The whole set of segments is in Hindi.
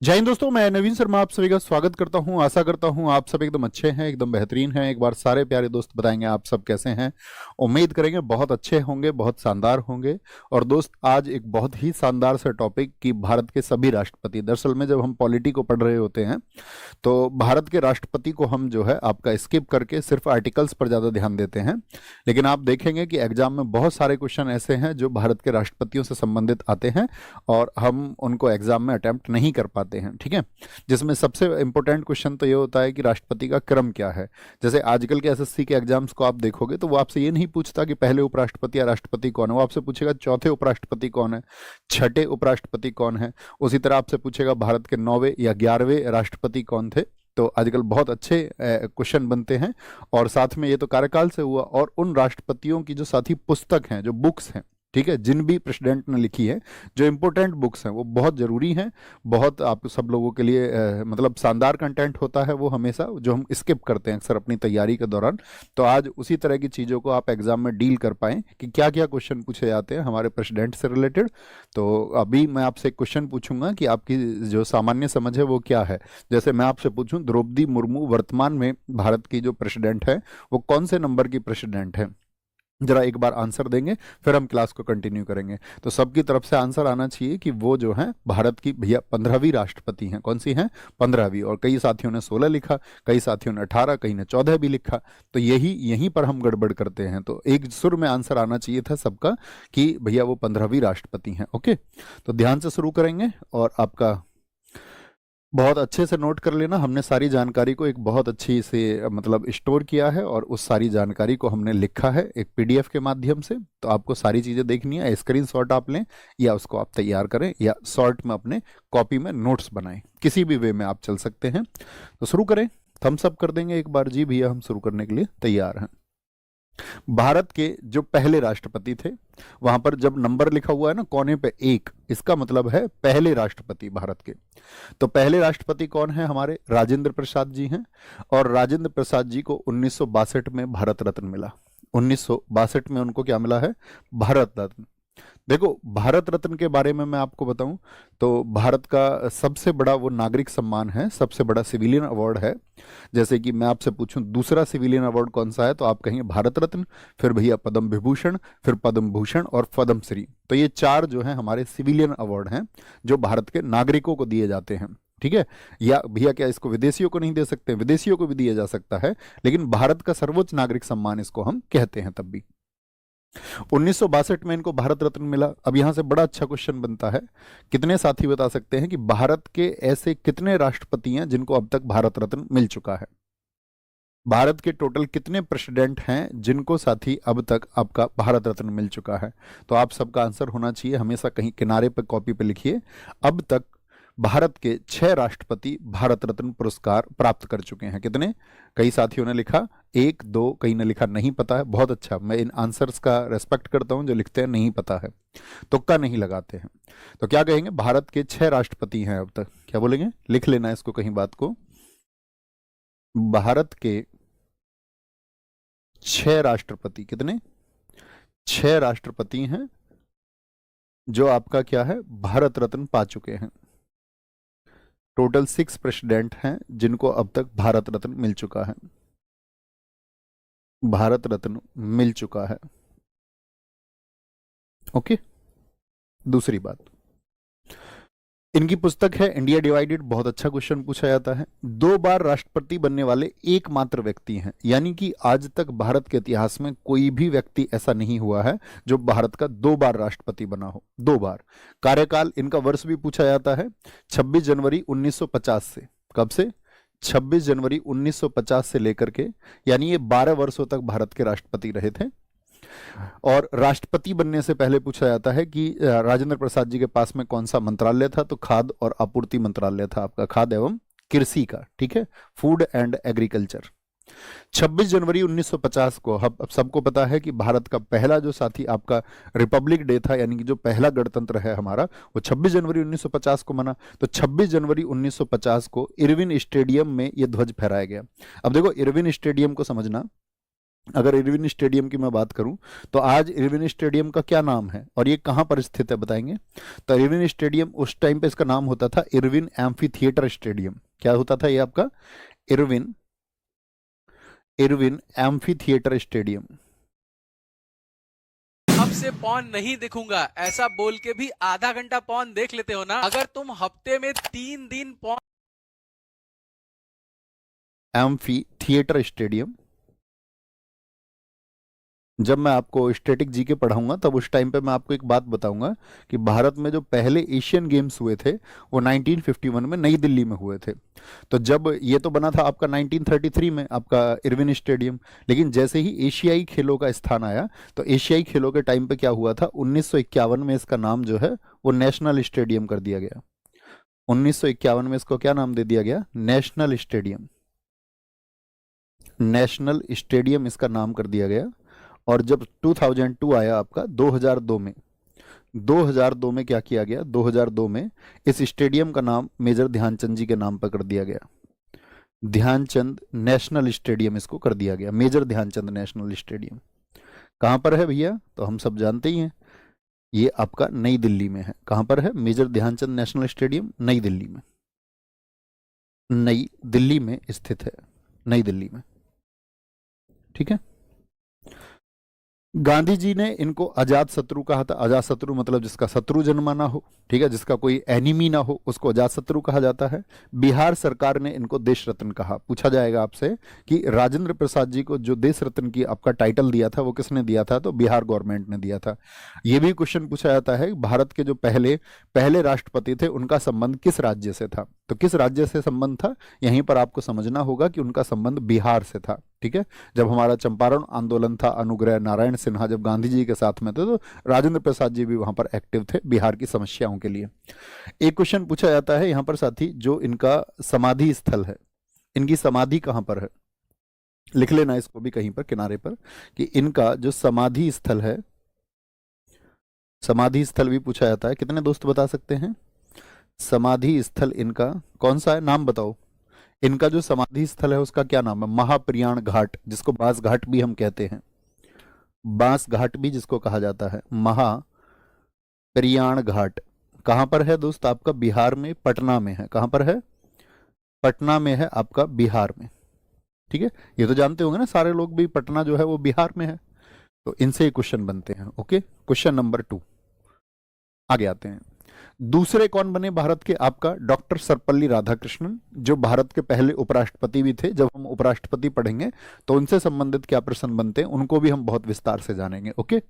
जय हिंद दोस्तों, मैं नवीन शर्मा आप सभी का स्वागत करता हूं। आशा करता हूं आप सब एकदम अच्छे हैं, एकदम बेहतरीन हैं। एक बार सारे प्यारे दोस्त बताएंगे आप सब कैसे हैं। उम्मीद करेंगे बहुत अच्छे होंगे, बहुत शानदार होंगे। और दोस्त, आज एक बहुत ही शानदार सा टॉपिक कि भारत के सभी राष्ट्रपति, दरअसल में जब हम पॉलिटी को पढ़ रहे होते हैं तो भारत के राष्ट्रपति को हम जो है आपका स्किप करके सिर्फ आर्टिकल्स पर ज़्यादा ध्यान देते हैं। लेकिन आप देखेंगे कि एग्जाम में बहुत सारे क्वेश्चन ऐसे हैं जो भारत के राष्ट्रपतियों से संबंधित आते हैं और हम उनको एग्जाम में अटेम्प्ट नहीं कर पाते हैं, ठीक है। जिसमें सबसे इंपॉर्टेंट क्वेश्चन तो ये होता है कि राष्ट्रपति का क्रम क्या है। जैसे आजकल के एसएससी के एग्जाम्स को आप देखोगे तो वो आपसे ये नहीं पूछता कि पहले उपराष्ट्रपति या राष्ट्रपति कौन है, वो आपसे पूछेगा चौथे उपराष्ट्रपति कौन है, छठे उपराष्ट्रपति कौन है। उसी तरह आपसे पूछेगा भारत के 9वें या 11वें राष्ट्रपति कौन थे। तो आजकल बहुत अच्छे क्वेश्चन बनते हैं। और साथ में ये तो कार्यकाल से हुआ, और उन राष्ट्रपतियों की जो साथी पुस्तक हैं, जो बुक्स हैं, ठीक है, जिन भी प्रेसिडेंट ने लिखी है, जो इंपॉर्टेंट बुक्स हैं वो बहुत ज़रूरी हैं। बहुत आप सब लोगों के लिए मतलब शानदार कंटेंट होता है वो, हमेशा जो हम स्किप करते हैं अक्सर अपनी तैयारी के दौरान। तो आज उसी तरह की चीज़ों को आप एग्जाम में डील कर पाएँ कि क्या क्या क्वेश्चन पूछे जाते हैं हमारे प्रेसिडेंट से रिलेटेड। तो अभी मैं आपसे एक क्वेश्चन पूछूंगा कि आपकी जो सामान्य समझ है वो क्या है। जैसे मैं आपसे पूछूं, द्रौपदी मुर्मू वर्तमान में भारत की जो प्रेसिडेंट है वो कौन से नंबर की प्रेसिडेंट है, जरा एक बार आंसर देंगे, फिर हम क्लास को कंटिन्यू करेंगे। तो सबकी तरफ से आंसर आना चाहिए कि वो जो है भारत की भैया 15वीं राष्ट्रपति हैं। कौन सी हैं? 15वीं। और कई साथियों ने 16 लिखा, कई साथियों ने 18, कई ने 14 भी लिखा। तो यहीं पर हम गड़बड़ करते हैं। तो एक सुर में आंसर आना चाहिए था सबका कि भैया वो 15वीं राष्ट्रपति हैं। ओके, तो ध्यान से शुरू करेंगे और आपका बहुत अच्छे से नोट कर लेना। हमने सारी जानकारी को एक बहुत अच्छी से मतलब स्टोर किया है और उस सारी जानकारी को हमने लिखा है एक पीडीएफ के माध्यम से। तो आपको सारी चीज़ें देखनी है, स्क्रीनशॉट आप लें या उसको आप तैयार करें या शॉर्ट में अपने कॉपी में नोट्स बनाएं, किसी भी वे में आप चल सकते हैं। तो शुरू करें, थम्स अप कर देंगे एक बार। जी भैया, हम शुरू करने के लिए तैयार हैं। भारत के जो पहले राष्ट्रपति थे, वहां पर जब नंबर लिखा हुआ है ना कोने पे 1, इसका मतलब है पहले राष्ट्रपति भारत के। तो पहले राष्ट्रपति कौन है? हमारे राजेंद्र प्रसाद जी हैं। और राजेंद्र प्रसाद जी को 1962 में भारत रत्न मिला। 1962 में उनको क्या मिला है? भारत रत्न। देखो, भारत रत्न के बारे में मैं आपको बताऊं तो भारत का सबसे बड़ा वो नागरिक सम्मान है, सबसे बड़ा सिविलियन अवार्ड है। जैसे कि मैं आपसे पूछूं दूसरा सिविलियन अवार्ड कौन सा है, तो आप कहेंगे भारत रत्न, फिर भैया पद्म विभूषण, फिर पद्म भूषण और पद्म श्री। तो ये चार जो है हमारे सिविलियन अवार्ड हैं जो भारत के नागरिकों को दिए जाते हैं, ठीक है। या भैया क्या इसको विदेशियों को नहीं दे सकते? विदेशियों को भी दिया जा सकता है, लेकिन भारत का सर्वोच्च नागरिक सम्मान इसको हम कहते हैं तब भी। 1962 में इनको भारत रत्न मिला। अब यहां से बड़ा अच्छा क्वेश्चन बनता है, कितने साथी बता सकते हैं कि भारत के ऐसे कितने राष्ट्रपति हैं जिनको अब तक भारत रत्न मिल चुका है? भारत के टोटल कितने प्रेसिडेंट हैं जिनको साथी अब तक आपका भारत रत्न मिल चुका है? तो आप सबका आंसर होना चाहिए, हमेशा कहीं किनारे पर कॉपी पे लिखिए। अब तक भारत के 6 राष्ट्रपति भारत रत्न पुरस्कार प्राप्त कर चुके हैं। कितने? कई साथियों ने लिखा 1, 2, कई ने लिखा नहीं पता है। बहुत अच्छा, मैं इन आंसर्स का रेस्पेक्ट करता हूं जो लिखते हैं नहीं पता है, तुक्का नहीं लगाते हैं। तो क्या कहेंगे? भारत के 6 राष्ट्रपति हैं अब तक। क्या बोलेंगे? लिख लेना इसको कहीं बात को। भारत के 6 राष्ट्रपति, कितने? 6 राष्ट्रपति हैं जो आपका क्या है, भारत रत्न पा चुके हैं। टोटल 6 प्रेसिडेंट हैं जिनको अब तक भारत रत्न मिल चुका है। भारत रत्न मिल चुका है। ओके, दूसरी बात, इनकी पुस्तक है इंडिया डिवाइडेड। बहुत अच्छा क्वेश्चन पूछा जाता है। 2 बार राष्ट्रपति बनने वाले एकमात्र व्यक्ति हैं, यानी कि आज तक भारत के इतिहास में कोई भी व्यक्ति ऐसा नहीं हुआ है जो भारत का 2 बार राष्ट्रपति बना हो। 2 बार। कार्यकाल, इनका वर्ष भी पूछा जाता है, 26 जनवरी 1950 से। कब से? 26 जनवरी 1950 से लेकर के, यानी ये 12 वर्षों तक भारत के राष्ट्रपति रहे थे। और राष्ट्रपति बनने से पहले पूछा जाता है कि राजेंद्र प्रसाद जी के पास में कौन सा मंत्रालय था, तो खाद्य और आपूर्ति मंत्रालय था आपका, खाद्य एवं कृषि का, ठीक है, फूड एंड एग्रीकल्चर। 26 जनवरी 1950 को, अब सबको पता है कि भारत का पहला जो साथी आपका रिपब्लिक डे था, यानी कि जो पहला गणतंत्र है हमारा, वो 26 जनवरी 1950 को मना। तो 26 जनवरी 1950 को इरविन स्टेडियम में ये ध्वज फहराया गया। अब देखो, इरविन स्टेडियम को समझना, अगर इरविन स्टेडियम की मैं बात करूं तो आज इरविन स्टेडियम का क्या नाम है और ये कहाँ पर स्थित है बताएंगे? तो इरविन स्टेडियम उस टाइम पे इसका नाम होता था इरविन एम्फी थिएटर स्टेडियम। क्या होता था ये आपका? Irwin Irwin amphi theatre stadium. अब से पॉन नहीं देखूंगा ऐसा बोल के भी आधा घंटा पॉन देख लेते हो ना। अगर तुम हफ्ते में 3 दिन पॉन एम्फी थिएटर स्टेडियम। जब मैं आपको स्टैटिक जीके पढ़ाऊंगा तब उस टाइम पे मैं आपको एक बात बताऊंगा कि भारत में जो पहले एशियन गेम्स हुए थे वो 1951 में नई दिल्ली में हुए थे। तो जब ये तो बना था आपका 1933 में आपका इरविन स्टेडियम, लेकिन जैसे ही एशियाई खेलों का स्थान आया तो एशियाई खेलों के टाइम पे क्या हुआ था, 1951 में इसका नाम जो है वो नेशनल स्टेडियम कर दिया गया। 1951 में इसको क्या नाम दे दिया गया? National stadium. नेशनल स्टेडियम इसका नाम कर दिया गया। और जब 2002 आया आपका 2002 में, 2002 में क्या किया गया? 2002 में इस स्टेडियम का नाम मेजर ध्यानचंद जी के नाम पर कर दिया गया। ध्यानचंद नेशनल स्टेडियम इसको कर दिया गया, मेजर ध्यानचंद नेशनल स्टेडियम। कहाँ पर है भैया? तो हम सब जानते ही हैं, ये आपका नई दिल्ली में है। कहाँ पर है मेजर ध्यानचंद नेशनल स्टेडियम? नई दिल्ली में। नई दिल्ली में स्थित है, नई दिल्ली में। ठीक है। गांधी जी ने इनको अजात शत्रु कहा था। अजात शत्रु मतलब जिसका शत्रु जन्मा ना हो, ठीक है, जिसका कोई एनिमी ना हो, उसको अजात शत्रु कहा जाता है। बिहार सरकार ने इनको देश रत्न कहा। पूछा जाएगा आपसे कि राजेंद्र प्रसाद जी को जो देश रत्न की आपका टाइटल दिया था वो किसने दिया था? तो बिहार गवर्नमेंट ने दिया था। ये भी क्वेश्चन पूछा जाता है भारत के जो पहले पहले राष्ट्रपति थे उनका संबंध किस राज्य से था? तो किस राज्य से संबंध था, यहीं पर आपको समझना होगा कि उनका संबंध बिहार से था। ठीक है। जब हमारा चंपारण आंदोलन था, अनुग्रह नारायण सिन्हा जब गांधी जी के साथ में थे तो राजेंद्र प्रसाद जी भी वहां पर एक्टिव थे बिहार की समस्याओं के लिए। एक क्वेश्चन पूछा जाता है यहां पर साथी, जो इनका समाधि स्थल है, इनकी समाधि कहां पर है? लिख लेना इसको भी कहीं पर किनारे पर कि इनका जो समाधि स्थल है, समाधि स्थल भी पूछा जाता है। कितने दोस्त बता सकते हैं समाधि स्थल इनका कौन सा है? नाम बताओ। इनका जो समाधि स्थल है उसका क्या नाम है? महाप्रयाण घाट, जिसको बांस घाट भी हम कहते हैं, बांस घाट भी जिसको कहा जाता है, महाप्रयाण घाट। कहां पर है दोस्त? आपका बिहार में, पटना में है। कहां पर है? पटना में है आपका, बिहार में। ठीक है। ये तो जानते होंगे ना सारे लोग भी, पटना जो है वो बिहार में है। तो इनसे ही क्वेश्चन बनते हैं। ओके, क्वेश्चन नंबर 2 आगे आते हैं। दूसरे कौन बने भारत के? आपका डॉक्टर सर्वपल्ली राधाकृष्णन, जो भारत के पहले उपराष्ट्रपति भी थे। जब हम उपराष्ट्रपति पढ़ेंगे तो उनसे संबंधित क्या प्रश्न बनते हैं उनको भी हम बहुत विस्तार से जानेंगे। ओके।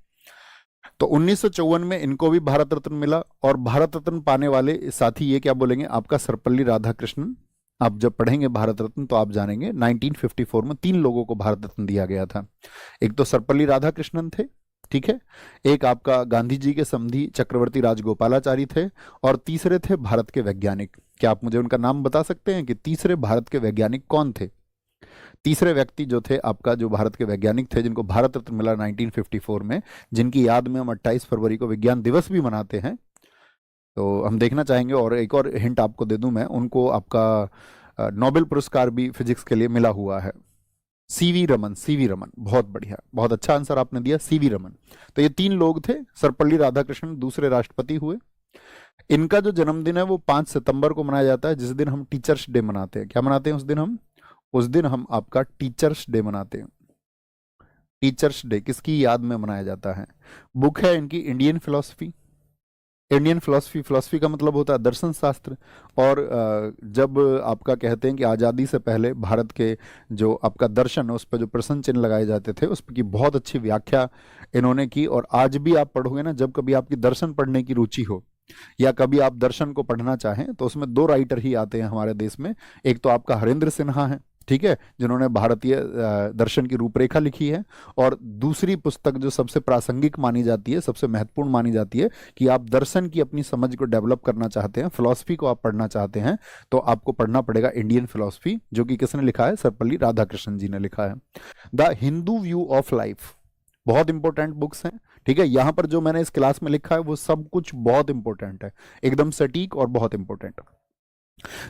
तो 1954 में इनको भी भारत रत्न मिला, और भारत रत्न पाने वाले साथी ये क्या बोलेंगे? आपका सर्वपल्ली राधाकृष्णन। आप जब पढ़ेंगे भारत रत्न तो आप जानेंगे 1954 में 3 लोगों को भारत रत्न दिया गया था। एक तो सर्वपल्ली राधाकृष्णन थे, ठीक है, एक आपका गांधी जी के समधी चक्रवर्ती राजगोपालाचारी थे, और तीसरे थे भारत के वैज्ञानिक। क्या आप मुझे उनका नाम बता सकते हैं कि तीसरे भारत के वैज्ञानिक कौन थे? तीसरे व्यक्ति जो थे आपका, जो भारत के वैज्ञानिक थे जिनको भारत रत्न मिला 1954 में, जिनकी याद में हम 28 फरवरी को विज्ञान दिवस भी मनाते हैं, तो हम देखना चाहेंगे। और एक और हिंट आपको दे दूं मैं, उनको आपका नोबेल पुरस्कार भी फिजिक्स के लिए मिला हुआ है। CV Raman, CV Raman. बहुत बढ़िया, बहुत अच्छा आंसर आपने दिया, सीवी रमन। तो ये 3 लोग थे। सर्वपल्ली राधाकृष्णन दूसरे राष्ट्रपति हुए। इनका जो जन्मदिन है वो 5 सितंबर को मनाया जाता है, जिस दिन हम टीचर्स डे मनाते हैं। क्या मनाते हैं उस दिन हम? उस दिन हम आपका टीचर्स डे मनाते हैं। टीचर्स डे किसकी याद में मनाया जाता है? बुक है इनकी Indian philosophy. Indian philosophy, philosophy का मतलब होता है दर्शन शास्त्र। और जब आपका कहते हैं कि आज़ादी से पहले भारत के जो आपका दर्शन है उस पर जो प्रश्न चिन्ह लगाए जाते थे उस की बहुत अच्छी व्याख्या इन्होंने की। और आज भी आप पढ़ोगे ना, जब कभी आपकी दर्शन पढ़ने की रुचि हो या कभी आप दर्शन को पढ़ना चाहें तो उसमें 2 राइटर ही आते हैं हमारे देश में। एक तो आपका हरेंद्र सिन्हा है, ठीक है, जिन्होंने भारतीय दर्शन की रूपरेखा लिखी है। और दूसरी पुस्तक जो सबसे प्रासंगिक मानी जाती है, सबसे महत्वपूर्ण मानी जाती है कि आप दर्शन की अपनी समझ को डेवलप करना चाहते हैं, फिलॉसफी को आप पढ़ना चाहते हैं, तो आपको पढ़ना पड़ेगा इंडियन फिलॉसफी, जो कि किसने लिखा है? सर्वपल्ली राधाकृष्णन जी ने लिखा है। The Hindu view of life, बहुत इंपॉर्टेंट बुक्स हैं। ठीक है, यहां पर जो मैंने इस क्लास में लिखा है वो सब कुछ बहुत इंपॉर्टेंट है, एकदम सटीक और बहुत इंपॉर्टेंट।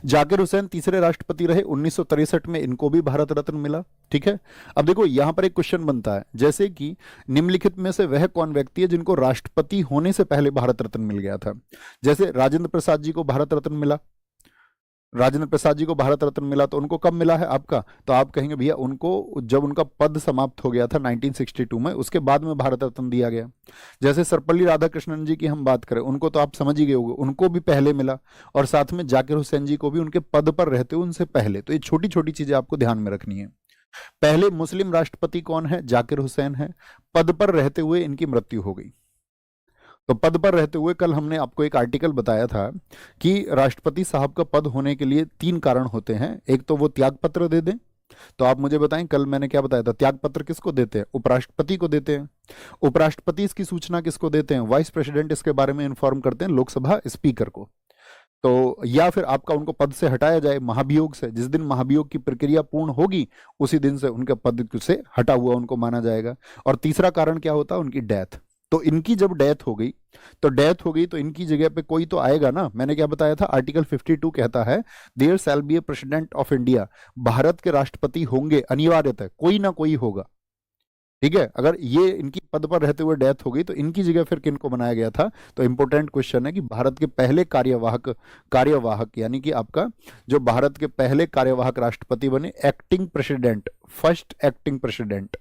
जाकिर हुसैन तीसरे राष्ट्रपति रहे 1963 में, इनको भी भारत रत्न मिला। ठीक है, अब देखो यहां पर एक क्वेश्चन बनता है, जैसे कि निम्नलिखित में से वह कौन व्यक्ति है जिनको राष्ट्रपति होने से पहले भारत रत्न मिल गया था। जैसे राजेंद्र प्रसाद जी को भारत रत्न मिला, राजेंद्र प्रसाद जी को भारत रत्न मिला, तो उनको कब मिला है आपका, तो आप कहेंगे भैया उनको जब उनका पद समाप्त हो गया था 1962 में, उसके बाद में भारत रत्न दिया गया। जैसे सर्वपल्ली राधाकृष्णन जी की हम बात करें, उनको तो आप समझ ही गए होंगे, उनको भी पहले मिला, और साथ में जाकिर हुसैन जी को भी उनके पद पर रहते हुए उनसे पहले। तो ये छोटी छोटी चीजें आपको ध्यान में रखनी है। पहले मुस्लिम राष्ट्रपति कौन है, जाकिर हुसैन है, पद पर रहते हुए इनकी मृत्यु हो गई। तो पद पर रहते हुए कल हमने आपको एक आर्टिकल बताया था कि राष्ट्रपति साहब का पद होने के लिए 3 कारण होते हैं। एक तो वो त्याग पत्र दे दें, तो आप मुझे बताएं कल मैंने क्या बताया था, त्याग पत्र किसको देते हैं, उपराष्ट्रपति को देते हैं। उपराष्ट्रपति इसकी सूचना किसको देते हैं, वाइस प्रेसिडेंट इसके बारे में इन्फॉर्म करते हैं लोकसभा स्पीकर को। तो या फिर आपका उनको पद से हटाया जाए महाभियोग से, जिस दिन महाभियोग की प्रक्रिया पूर्ण होगी उसी दिन से उनके पद से हटा हुआ उनको माना जाएगा। और तीसरा कारण क्या होता है, उनकी डेथ। तो इनकी जब डेथ हो गई तो इनकी जगह पे कोई तो आएगा ना। मैंने क्या बताया था, आर्टिकल 52 कहता है there shall be a president of India, Bharat के राष्ट्रपति होंगे अनिवार्यतः, कोई ना कोई होगा। ठीक है, अगर ये इनकी पद पर रहते हुए डेथ हो गई तो इनकी जगह फिर किन को बनाया गया था। तो इंपॉर्टेंट क्वेश्चन है कि भारत के पहले कार्यवाहक यानी कि आपका जो भारत के पहले कार्यवाहक राष्ट्रपति बने, acting president, first acting president.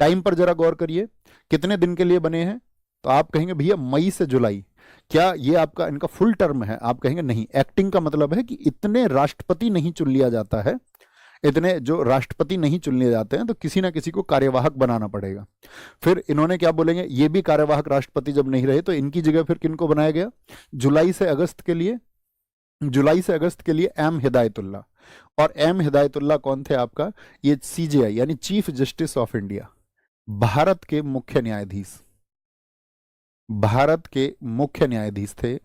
Time पर जरा गौर करिए, कितने दिन के लिए बने हैं, तो आप कहेंगे भैया मई से जुलाई। क्या ये आपका इनका फुल टर्म है, आप कहेंगे नहीं। एक्टिंग का मतलब है कि इतने राष्ट्रपति नहीं चुन लिया जाता है, इतने जो राष्ट्रपति नहीं चुन लिए जाते हैं, तो किसी ना किसी को कार्यवाहक बनाना पड़ेगा। फिर इन्होंने क्या बोलेंगे, ये भी कार्यवाहक राष्ट्रपति जब नहीं रहे तो इनकी जगह फिर किनको बनाया गया, जुलाई से अगस्त के लिए एम हिदायतुल्ला। और एम हिदायतुल्ला कौन थे आपका, ये सीजेआई यानी chief justice of India, Bharat के मुख्य न्यायाधीश थे।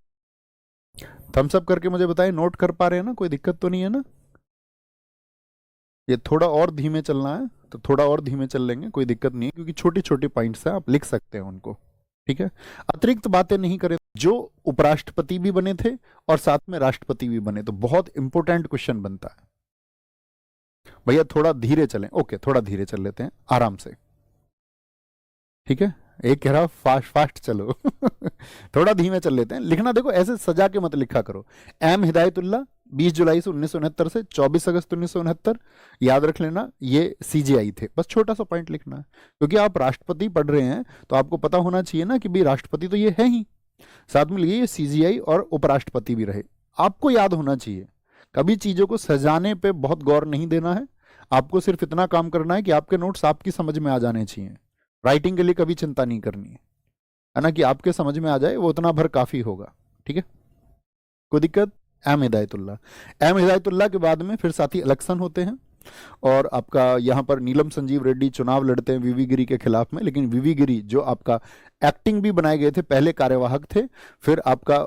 थम्स अप करके मुझे बताएं, नोट कर पा रहे हैं ना, कोई दिक्कत तो नहीं है ना। ये थोड़ा और धीमे चलना है तो थोड़ा और धीमे चल लेंगे, कोई दिक्कत नहीं है, क्योंकि छोटी छोटी पॉइंट्स हैं, आप लिख सकते हैं उनको। ठीक है, अतिरिक्त बातें नहीं करें। जो उपराष्ट्रपति भी बने थे और साथ में राष्ट्रपति भी बने, तो बहुत इंपॉर्टेंट क्वेश्चन बनता है। भैया थोड़ा धीरे चलें, ओके थोड़ा धीरे चल लेते हैं, आराम से। ठीक है, एक कह रहा फास्ट चलो थोड़ा धीमे चल लेते हैं। लिखना देखो ऐसे सजा के मत लिखा करो। एम हिदायतुल्ला 20 जुलाई से 1969 से 24 अगस्त 1969, याद रख लेना ये सीजीआई थे। बस छोटा सा पॉइंट लिखना है, क्योंकि आप राष्ट्रपति पढ़ रहे हैं तो आपको पता होना चाहिए ना कि भाई राष्ट्रपति तो ये है ही, साथ में लिखिए ये सीजीआई और उपराष्ट्रपति भी रहे। आपको याद होना चाहिए, कभी चीजों को सजाने पे बहुत गौर नहीं देना है। आपको सिर्फ इतना काम करना है कि आपके नोट्स आपकी समझ में आ जाने चाहिए। राइटिंग के लिए कभी चिंता नहीं करनी है ना, कि आपके समझ में आ जाए, वो उतना भर काफी होगा। ठीक है, कोई दिक्कत। एम हिदायतुल्ला के बाद में फिर साथी इलेक्शन होते हैं, और आपका यहाँ पर नीलम संजीव रेड्डी चुनाव लड़ते हैं वीवी गिरी के खिलाफ में। लेकिन वीवी गिरी जो आपका एक्टिंग भी बनाए गए थे, पहले कार्यवाहक थे, फिर आपका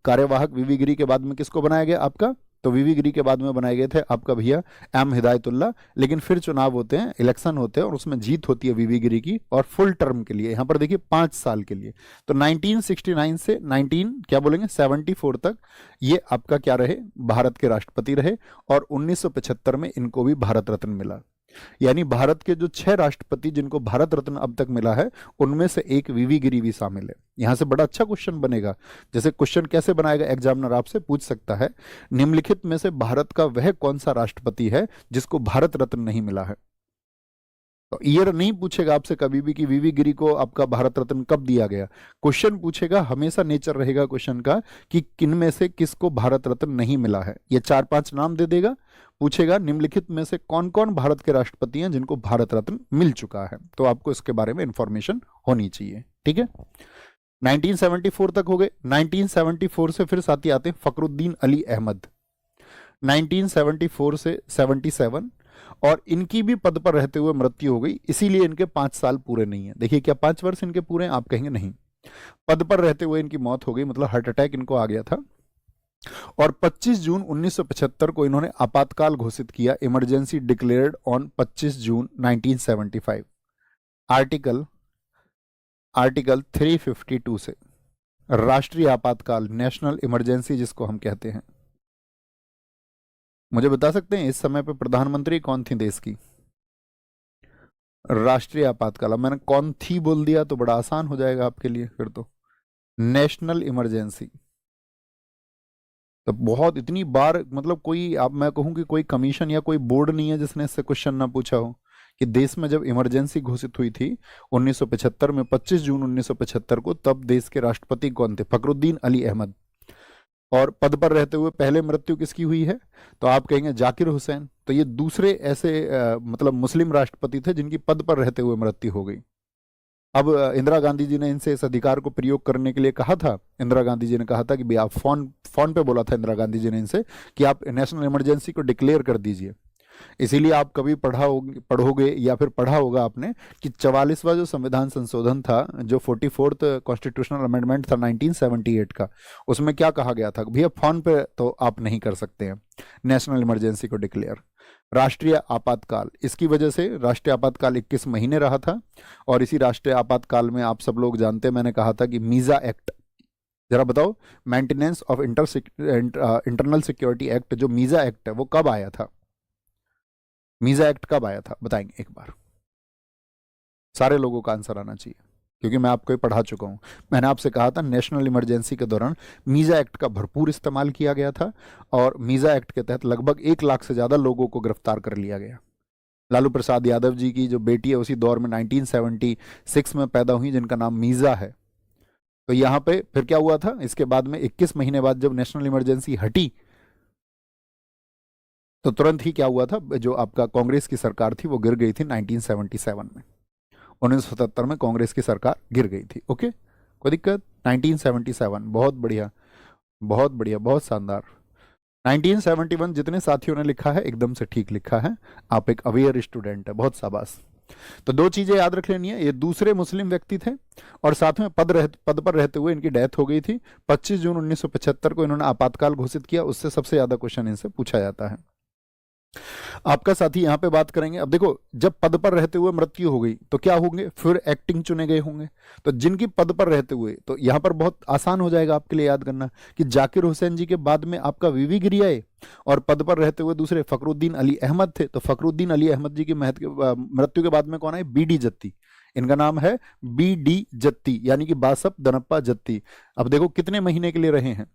कार्यवाहक वीवी गिरी के बाद में किसको बनाया गया आपका, तो वीवी गिरी के बाद में बनाए गए थे आपका भैया एम हिदायतुल्ला। लेकिन फिर चुनाव होते हैं, इलेक्शन होते हैं, और उसमें जीत होती है वीवी गिरी की, और फुल टर्म के लिए यहाँ पर देखिए 5 साल के लिए। तो 1969 से 74 तक ये आपका क्या रहे, भारत के राष्ट्रपति रहे। और 1975 में इनको भी भारत रत्न मिला। यानी भारत के जो 6 राष्ट्रपति जिनको भारत रत्न अब तक मिला है, उनमें से एक वीवी गिरी भी शामिल है। यहां से बड़ा अच्छा क्वेश्चन बनेगा। जैसे क्वेश्चन कैसे बनाएगा, एग्जामिनर आपसे पूछ सकता है, निम्नलिखित में से भारत का वह कौन सा राष्ट्रपति है जिसको भारत रत्न नहीं मिला है। तो ईयर नहीं पूछेगा आपसे कभी भी कि वीवी गिरी को आपका भारत रत्न कब दिया गया। क्वेश्चन पूछेगा, हमेशा नेचर रहेगा क्वेश्चन का कि किन में से किसको भारत रत्न नहीं मिला है। ये 4-5 नाम दे देगा, पूछेगा निम्नलिखित में से कौन कौन भारत के राष्ट्रपति हैं जिनको भारत रत्न मिल चुका है। तो आपको इसके बारे में इंफॉर्मेशन होनी चाहिए। ठीक है, 1974 तक हो गए। 1974 से फिर साथी आते हैं फखरुद्दीन अली अहमद, 1974 से 77, और इनकी भी पद पर रहते हुए मृत्यु हो गई, इसीलिए इनके 5 साल पूरे नहीं है। देखिए क्या 5 वर्ष इनके पूरे हैं, आप कहेंगे नहीं, पद पर रहते हुए इनकी मौत हो गई, मतलब हार्ट अटैक इनको आ गया था। और 25 जून 1975 को इन्होंने आपातकाल घोषित किया, emergency declared on 25 June 1975, article 352 से। राष्ट्रीय आपातकाल, नेशनल इमरजेंसी जिसको हम कहते हैं। मुझे बता सकते हैं इस समय पे प्रधानमंत्री कौन थी देश की? राष्ट्रीय आपातकाल। अब मैंने कौन थी बोल दिया तो बड़ा आसान हो जाएगा आपके लिए फिर तो। National emergency. तो बहुत इतनी बार मतलब कोई, आप मैं कहूं कि कोई कमीशन या कोई बोर्ड नहीं है जिसने इससे क्वेश्चन ना पूछा हो कि देश में जब इमरजेंसी घोषित हुई थी 1975 में, 25 जून 1975 को, तब देश के राष्ट्रपति कौन थे? फखरुद्दीन अली अहमद। और पद पर रहते हुए पहले मृत्यु किसकी हुई है? तो आप कहेंगे जाकिर हुसैन। तो ये दूसरे ऐसे मतलब मुस्लिम राष्ट्रपति थे जिनकी पद पर रहते हुए मृत्यु हो गई। अब इंदिरा गांधी जी ने इनसे इस अधिकार को प्रयोग करने के लिए कहा था। इंदिरा गांधी जी ने कहा था कि भाई आप फोन फोन पे बोला था इंदिरा गांधी जी ने इनसे कि आप नेशनल इमरजेंसी को डिक्लेयर कर दीजिए। इसीलिए आप कभी पढ़ोगे या फिर पढ़ा होगा आपने कि 44वां जो संविधान संशोधन था, जो 44th कॉन्स्टिट्यूशनल अमेंडमेंट था 1978 का, उसमें क्या कहा गया था? भैया फोन पे तो आप नहीं कर सकते हैं नेशनल इमरजेंसी को डिक्लेयर। राष्ट्रीय आपातकाल, इसकी वजह से राष्ट्रीय आपातकाल 21 महीने रहा था। और इसी राष्ट्रीय आपातकाल में आप सब लोग जानते हैं, मैंने कहा था कि मीजा एक्ट, जरा बताओ, maintenance of internal security act, जो मीजा एक्ट है वो कब आया था? मीजा एक्ट कब आया था बताएंगे एक बार? सारे लोगों का आंसर आना चाहिए क्योंकि मैं आपको ये पढ़ा चुका हूं। मैंने आपसे कहा था नेशनल इमरजेंसी के दौरान मीजा एक्ट का भरपूर इस्तेमाल किया गया था और मीजा एक्ट के तहत लगभग 1 लाख से ज्यादा लोगों को गिरफ्तार कर लिया गया। लालू प्रसाद यादव जी की जो बेटी है उसी दौर में 1976 में पैदा हुई, जिनका नाम मीजा है। तो यहाँ पे फिर क्या हुआ था? इसके बाद में 21 महीने बाद जब नेशनल इमरजेंसी हटी तो तुरंत ही क्या हुआ था? जो आपका कांग्रेस की सरकार थी वो गिर गई थी 1977 में। 1977 में कांग्रेस की सरकार गिर गई थी। ओके, कोई दिक्कत? 1977, बहुत बढ़िया, बहुत बढ़िया, बहुत शानदार। 1971 जितने साथियों ने लिखा है एकदम से ठीक लिखा है। आप एक अवेयर स्टूडेंट है, बहुत शाबाश। तो दो चीजें याद रख लेनी है, ये दूसरे मुस्लिम व्यक्ति थे और साथ में पद पर रहते हुए इनकी डेथ हो गई थी। 25 जून 1975 को इन्होंने आपातकाल घोषित किया, उससे सबसे ज्यादा क्वेश्चन इनसे पूछा जाता है। आपका साथी यहां पे बात करेंगे। अब देखो, जब पद पर रहते हुए मृत्यु हो गई तो क्या होंगे? फिर एक्टिंग चुने गए होंगे। तो जिनकी पद पर रहते हुए, तो यहां पर बहुत आसान हो जाएगा आपके लिए याद करना कि जाकिर हुसैन जी के बाद में आपका वीवी गिरी आए और पद पर रहते हुए दूसरे फखरुद्दीन अली अहमद थे। तो फखरुद्दीन अली अहमद जी की मृत्यु के बाद में कौन आए? बीडी जत्ती। इनका नाम है बीडी जत्ती, यानी कि बासप दनप्पा जत्ती। अब देखो कितने महीने के लिए रहे हैं,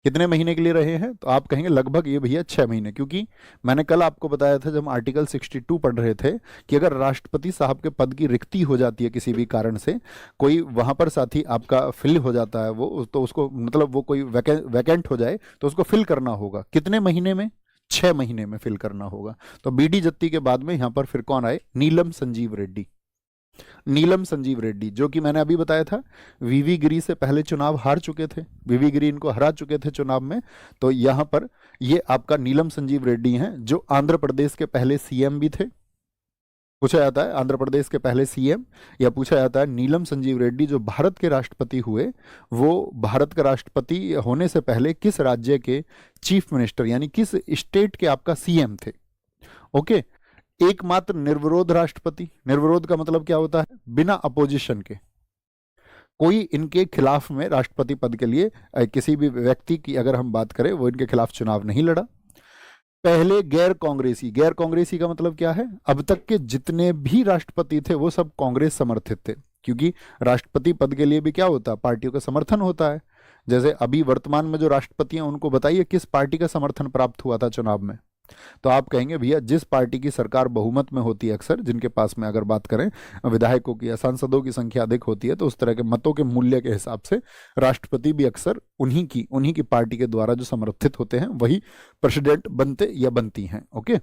कितने महीने के लिए रहे हैं? तो आप कहेंगे लगभग ये भैया 6 महीने, क्योंकि मैंने कल आपको बताया था जब हम आर्टिकल 62 पढ़ रहे थे कि अगर राष्ट्रपति साहब के पद की रिक्ति हो जाती है किसी भी कारण से, कोई वहां पर साथी आपका फिल हो जाता है वो, तो उसको मतलब वो कोई वैकेंट हो जाए तो उसको फिल करना होगा कितने महीने में? 6 महीने में फिल करना होगा। तो बीडी जत्ती के बाद में यहां पर फिर कौन आए? नीलम संजीव रेड्डी। नीलम संजीव रेड्डी, जो कि मैंने अभी बताया था वीवी गिरी से पहले चुनाव हार चुके थे, वीवी गिरी इनको हरा चुके थे चुनाव में। तो यहां पर ये आपका नीलम संजीव रेड्डी हैं, जो आंध्र प्रदेश के पहले सीएम भी थे। पूछा जाता है आंध्र प्रदेश के पहले सीएम, या पूछा जाता है नीलम संजीव रेड्डी जो भारत के राष्ट्रपति हुए, वो भारत का राष्ट्रपति होने से पहले किस राज्य के चीफ मिनिस्टर यानी किस स्टेट के आपका सीएम थे? ओके, एकमात्र निर्विरोध राष्ट्रपति। निर्विरोध का मतलब क्या होता है? बिना अपोजिशन के, कोई इनके खिलाफ में राष्ट्रपति पद के लिए किसी भी व्यक्ति की अगर हम बात करें, वो इनके खिलाफ चुनाव नहीं लड़ा। पहले गैर कांग्रेसी। गैर कांग्रेसी का मतलब क्या है? अब तक के जितने भी राष्ट्रपति थे वो सब कांग्रेस समर्थित थे, क्योंकि राष्ट्रपति पद के लिए भी क्या होता है? पार्टियों का समर्थन होता है। जैसे अभी वर्तमान में जो राष्ट्रपति हैं उनको बताइए किस पार्टी का समर्थन प्राप्त हुआ था चुनाव में? तो आप कहेंगे भैया जिस पार्टी की सरकार बहुमत में होती है, अक्सर जिनके पास में अगर बात करें विधायकों की या सांसदों की संख्या अधिक होती है, तो उस तरह के मतों के मूल्य के हिसाब से राष्ट्रपति भी अक्सर उन्हीं की पार्टी के द्वारा जो समर्थित होते हैं वही प्रेसिडेंट बनते या बनती हैं। ओके,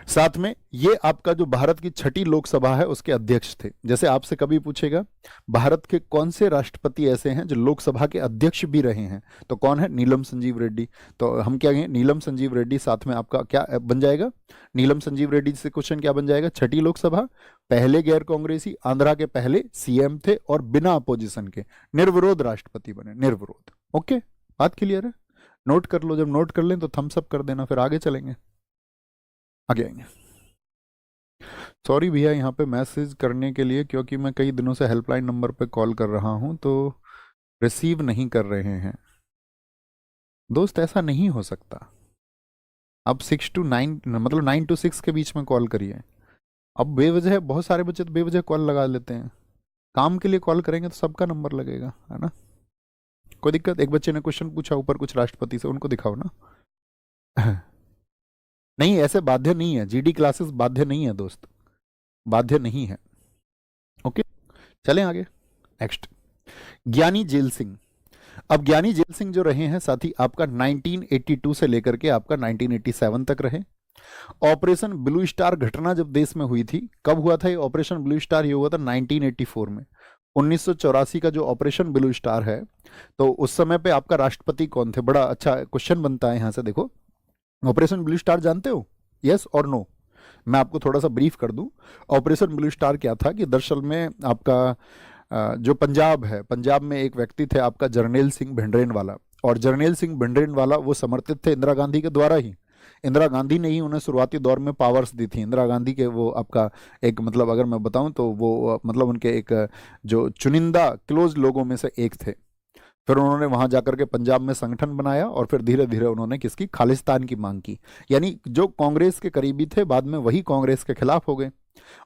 साथ में ये आपका जो भारत की 6ठी लोकसभा है उसके अध्यक्ष थे। जैसे आपसे कभी पूछेगा भारत के कौन से राष्ट्रपति ऐसे हैं जो लोकसभा के अध्यक्ष भी रहे हैं, तो कौन है? नीलम संजीव रेड्डी। तो हम क्या कहें? नीलम संजीव रेड्डी। साथ में आपका क्या बन जाएगा? नीलम संजीव रेड्डी से क्वेश्चन क्या बन जाएगा? 6ठी लोकसभा, पहले गैर कांग्रेसी, आंध्रा के पहले सीएम थे और बिना अपोजिशन के निर्विरोध राष्ट्रपति बने। निर्विरोध। ओके, बात क्लियर है? नोट कर लो, जब नोट कर लें तो थम्स अप कर देना, फिर आगे चलेंगे, आगे आएंगे। सॉरी भैया यहाँ पे मैसेज करने के लिए, क्योंकि मैं कई दिनों से हेल्पलाइन नंबर पे कॉल कर रहा हूँ तो रिसीव नहीं कर रहे हैं। दोस्त ऐसा नहीं हो सकता। अब 6 to 9 मतलब 9 to 6 के बीच में कॉल करिए। अब बेवजह बहुत सारे बच्चे तो बेवजह कॉल लगा लेते हैं। काम के लिए कॉल करेंगे तो सबका नंबर लगेगा, है ना। कोई दिक्कत? एक बच्चे ने क्वेश्चन पूछा ऊपर कुछ राष्ट्रपति से, उनको दिखाओ ना। नहीं, ऐसे बाध्य नहीं है, जीडी क्लासेस बाध्य नहीं है दोस्त, बाध्य नहीं है। ओके, चलें आगे। नेक्स्ट, ज्ञानी जेल सिंह। अब ज्ञानी जेल सिंह जो रहे हैं साथी, आपका 1982 से लेकर के आपका 1987 तक रहे। ऑपरेशन ब्लू स्टार घटना जब देश में हुई थी, कब हुआ था ये ऑपरेशन ब्लू स्टार? ये हुआ था 1984 में। 1984 का जो ऑपरेशन ब्लू स्टार है, तो उस समय पे आपका राष्ट्रपति कौन थे? बड़ा अच्छा क्वेश्चन बनता है यहाँ से, देखो। ऑपरेशन ब्लू स्टार जानते हो? यस और नो? मैं आपको थोड़ा सा ब्रीफ कर दूं। ऑपरेशन ब्लू स्टार क्या था कि दरअसल में आपका जो पंजाब है, पंजाब में एक व्यक्ति थे आपका जरनैल सिंह भिंडरेनवाला, और जरनैल सिंह भिंडरेनवाला वो समर्थित थे इंदिरा गांधी के द्वारा ही। इंदिरा गांधी ने ही उन्हें शुरुआती दौर में पावर्स दी थी। इंदिरा गांधी के वो आपका एक मतलब अगर मैं बताऊं तो वो मतलब उनके एक जो चुनिंदा क्लोज लोगों में से एक थे। फिर उन्होंने वहां जाकर के पंजाब में संगठन बनाया और फिर धीरे धीरे उन्होंने किसकी? खालिस्तान की मांग की। यानी जो कांग्रेस के करीबी थे बाद में वही कांग्रेस के खिलाफ हो गए,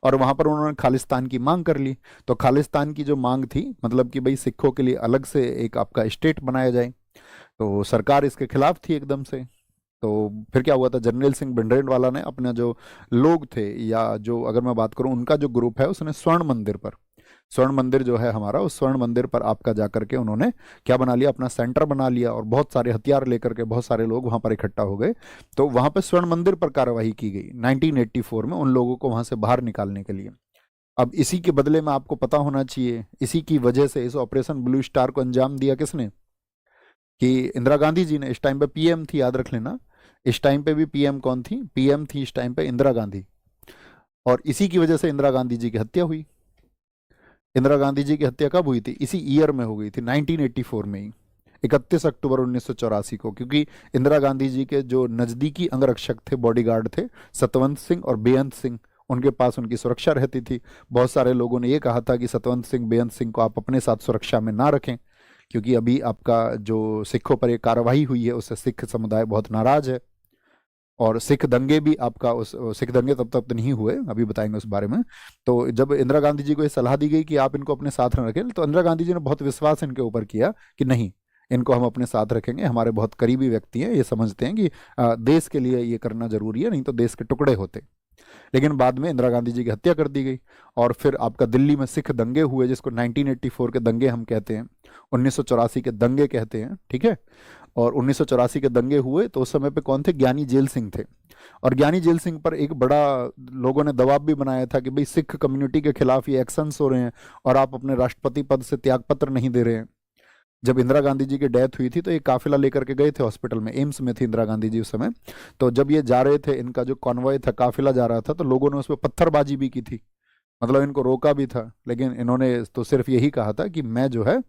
और वहां पर उन्होंने खालिस्तान की मांग कर ली। तो खालिस्तान की जो मांग थी, मतलब कि भाई सिखों के लिए अलग से एक आपका स्टेट बनाया जाए, तो सरकार इसके खिलाफ थी एकदम से। तो फिर क्या हुआ था, जर्नैल सिंह भिंडरेनवाला ने अपना जो लोग थे, या जो अगर मैं बात करूं उनका जो ग्रुप है, उसने स्वर्ण मंदिर पर, स्वर्ण मंदिर जो है हमारा, उस स्वर्ण मंदिर पर आपका जाकर के उन्होंने क्या बना लिया? अपना सेंटर बना लिया, और बहुत सारे हथियार लेकर के बहुत सारे लोग वहां पर इकट्ठा हो गए। तो वहां पर स्वर्ण मंदिर पर कार्रवाई की गई 1984 में, उन लोगों को वहां से बाहर निकालने के लिए। अब इसी के बदले में आपको पता होना चाहिए, इसी की वजह से इस ऑपरेशन ब्लू स्टार को अंजाम दिया किसने? कि इंदिरा गांधी जी ने। इस टाइम पे पीएम थी, याद रख लेना। इस टाइम पे भी पीएम कौन थी? पीएम थी इस टाइम पे इंदिरा गांधी। और इसी की वजह से इंदिरा गांधी जी की हत्या हुई। इंदिरा गांधी जी की हत्या कब हुई थी? इसी ईयर में हो गई थी, 1984 में ही, 31 अक्टूबर 1984 को। क्योंकि इंदिरा गांधी जी के जो नज़दीकी अंगरक्षक थे, बॉडीगार्ड थे, सतवंत सिंह और बेअंत सिंह, उनके पास उनकी सुरक्षा रहती थी। बहुत सारे लोगों ने ये कहा था कि सतवंत सिंह, बेअंत सिंह को आप अपने साथ सुरक्षा में ना रखें, क्योंकि अभी आपका जो सिखों पर ये कार्रवाई हुई है उससे सिख समुदाय बहुत नाराज है। और सिख दंगे भी आपका उस सिख दंगे तब तक तो नहीं हुए, अभी बताएंगे उस बारे में। तो जब इंदिरा गांधी जी को ये सलाह दी गई कि आप इनको अपने साथ न रखें, तो इंदिरा गांधी जी ने बहुत विश्वास इनके ऊपर किया कि नहीं, इनको हम अपने साथ रखेंगे, हमारे बहुत करीबी व्यक्ति हैं, ये समझते हैं कि देश के लिए ये करना जरूरी है, नहीं तो देश के टुकड़े होते। लेकिन बाद में इंदिरा गांधी जी की हत्या कर दी गई, और फिर आपका दिल्ली में सिख दंगे हुए, जिसको 1984 के दंगे हम कहते हैं, 1984 के दंगे कहते हैं, ठीक है। और 1984 के दंगे हुए तो उस समय पे कौन थे? ज्ञानी जेल सिंह थे। और ज्ञानी जेल सिंह पर एक बड़ा लोगों ने दबाव भी बनाया था कि भाई सिख कम्युनिटी के खिलाफ ये एक्शंस हो रहे हैं, और आप अपने राष्ट्रपति पद से त्यागपत्र नहीं दे रहे हैं। जब इंदिरा गांधी जी की डेथ हुई थी तो एक काफिला लेकर के गए थे हॉस्पिटल में, एम्स में थी इंदिरा गांधी जी उस समय। तो जब ये जा रहे थे, इनका जो कॉन्वॉय था, काफिला जा रहा था, तो लोगों ने उस पर पत्थरबाजी भी की थी, मतलब इनको रोका भी था। लेकिन इन्होंने तो सिर्फ यही कहा था कि मैं जो है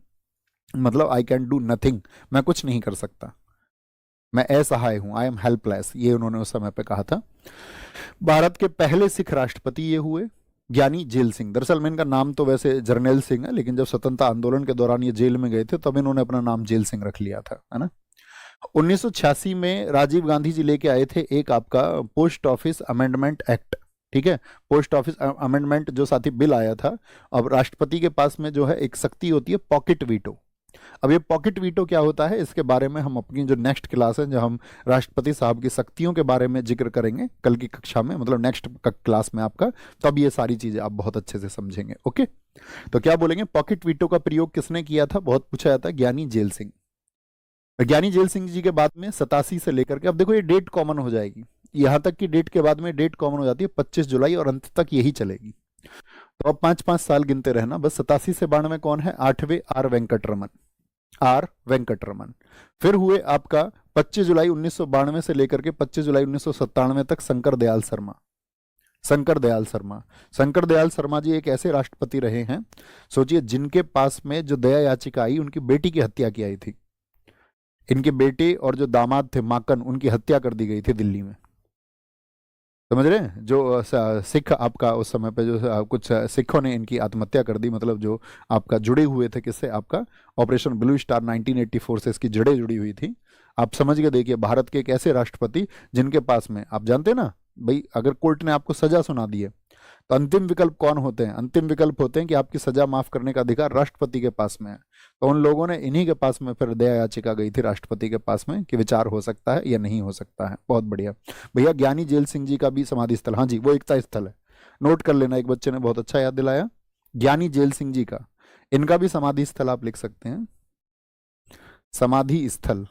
मतलब आई कैन डू नथिंग, मैं कुछ नहीं कर सकता, मैं असहाय हूं, आई एम हेल्पलेस, ये उन्होंने उस समय पे कहा था। भारत के पहले सिख राष्ट्रपति ये हुए, ज्ञानी जेल सिंह। दरअसल में इनका नाम तो वैसे जर्नैल सिंह है, लेकिन जब स्वतंत्रता आंदोलन के दौरान ये जेल में गए थे तब इन्होंने अपना नाम जेल सिंह रख लिया था, है ना। 1986 में राजीव गांधी जी लेके आए थे एक आपका पोस्ट ऑफिस अमेंडमेंट एक्ट, ठीक है। पोस्ट ऑफिस अमेंडमेंट जो साथी बिल आया था। अब राष्ट्रपति के पास में जो है एक शक्ति होती है पॉकेट वीटो। अब ये पॉकेट वीटो क्या होता है, इसके बारे में हम अपनी जो नेक्स्ट क्लास है, जो हम राष्ट्रपति साहब की शक्तियों के बारे में जिक्र करेंगे कल की कक्षा में, मतलब नेक्स्ट क्लास में आपका, तब ये सारी चीजें आप बहुत अच्छे से समझेंगे। ओके, तो क्या बोलेंगे, पॉकेट वीटो का प्रयोग किसने किया था? बहुत पूछा जाता है, ज्ञानी जेल सिंह। ज्ञानी जेल सिंह जी के बाद में 87 से लेकर के, अब देखो ये डेट कॉमन हो जाएगी, यहां तक की डेट के बाद में डेट कॉमन हो जाती है 25 जुलाई, और अंत तक यही चलेगी। तो अब 5-5 साल गिनते रहना बस। 87 से 92 कौन है? 8वें आर वेंकटरमन, आर वेंकटरमन। फिर हुए आपका 25 जुलाई 1992 से लेकर के 25 जुलाई 1997 तक शंकर दयाल शर्मा। शंकर दयाल शर्मा, शंकर दयाल शर्मा जी एक ऐसे राष्ट्रपति रहे हैं, सोचिए, जिनके पास में जो दया याचिका आई, उनकी बेटी की हत्या की आई थी। इनके बेटे और जो दामाद थे माकन, उनकी हत्या कर दी गई थी दिल्ली में, समझ रहे हैं। जो सिख आपका उस समय पे जो कुछ सिखों ने इनकी आत्महत्या कर दी, मतलब जो आपका जुड़े हुए थे किससे? आपका ऑपरेशन ब्लू स्टार 1984 से इसकी जड़ें जुड़ी हुई थी। आप समझ के देखिए, भारत के एक ऐसे राष्ट्रपति जिनके पास में, आप जानते हैं ना भाई, अगर कोर्ट ने आपको सजा सुना दी है तो अंतिम विकल्प कौन होते हैं? अंतिम विकल्प होते हैं कि आपकी सजा माफ करने का अधिकार राष्ट्रपति के पास में है। तो उन लोगों ने, इन्हीं के पास में फिर दया याचिका गई थी राष्ट्रपति के पास में कि विचार हो सकता है या नहीं हो सकता है। बहुत बढ़िया भैया। ज्ञानी जेल सिंह जी का भी समाधि स्थल, हाँ जी, वो एकता स्थल है, नोट कर लेना, एक बच्चे ने बहुत अच्छा याद दिलाया। ज्ञानी जेल सिंह जी का, इनका भी समाधि स्थल आप लिख सकते हैं, समाधि स्थल।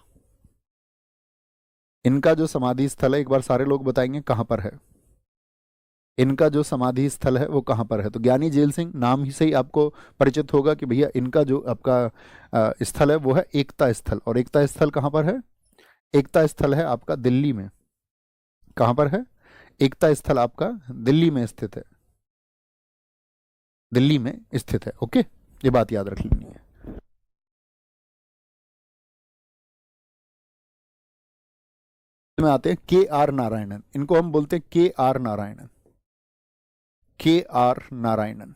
इनका जो समाधि स्थल है, एक बार सारे लोग बताएंगे कहां पर है, इनका जो समाधि स्थल है वो कहां पर है। तो ज्ञानी जेल सिंह नाम ही से ही आपको परिचित होगा कि भैया इनका जो आपका स्थल है वो है एकता स्थल। और एकता स्थल कहां पर है? एकता स्थल है आपका दिल्ली में। कहां पर है? एकता स्थल आपका दिल्ली में स्थित है, दिल्ली में स्थित है। ओके, ये बात याद रख लेनी है। में आते हैं के आर नारायणन, इनको हम बोलते हैं के आर नारायणन, के आर नारायणन,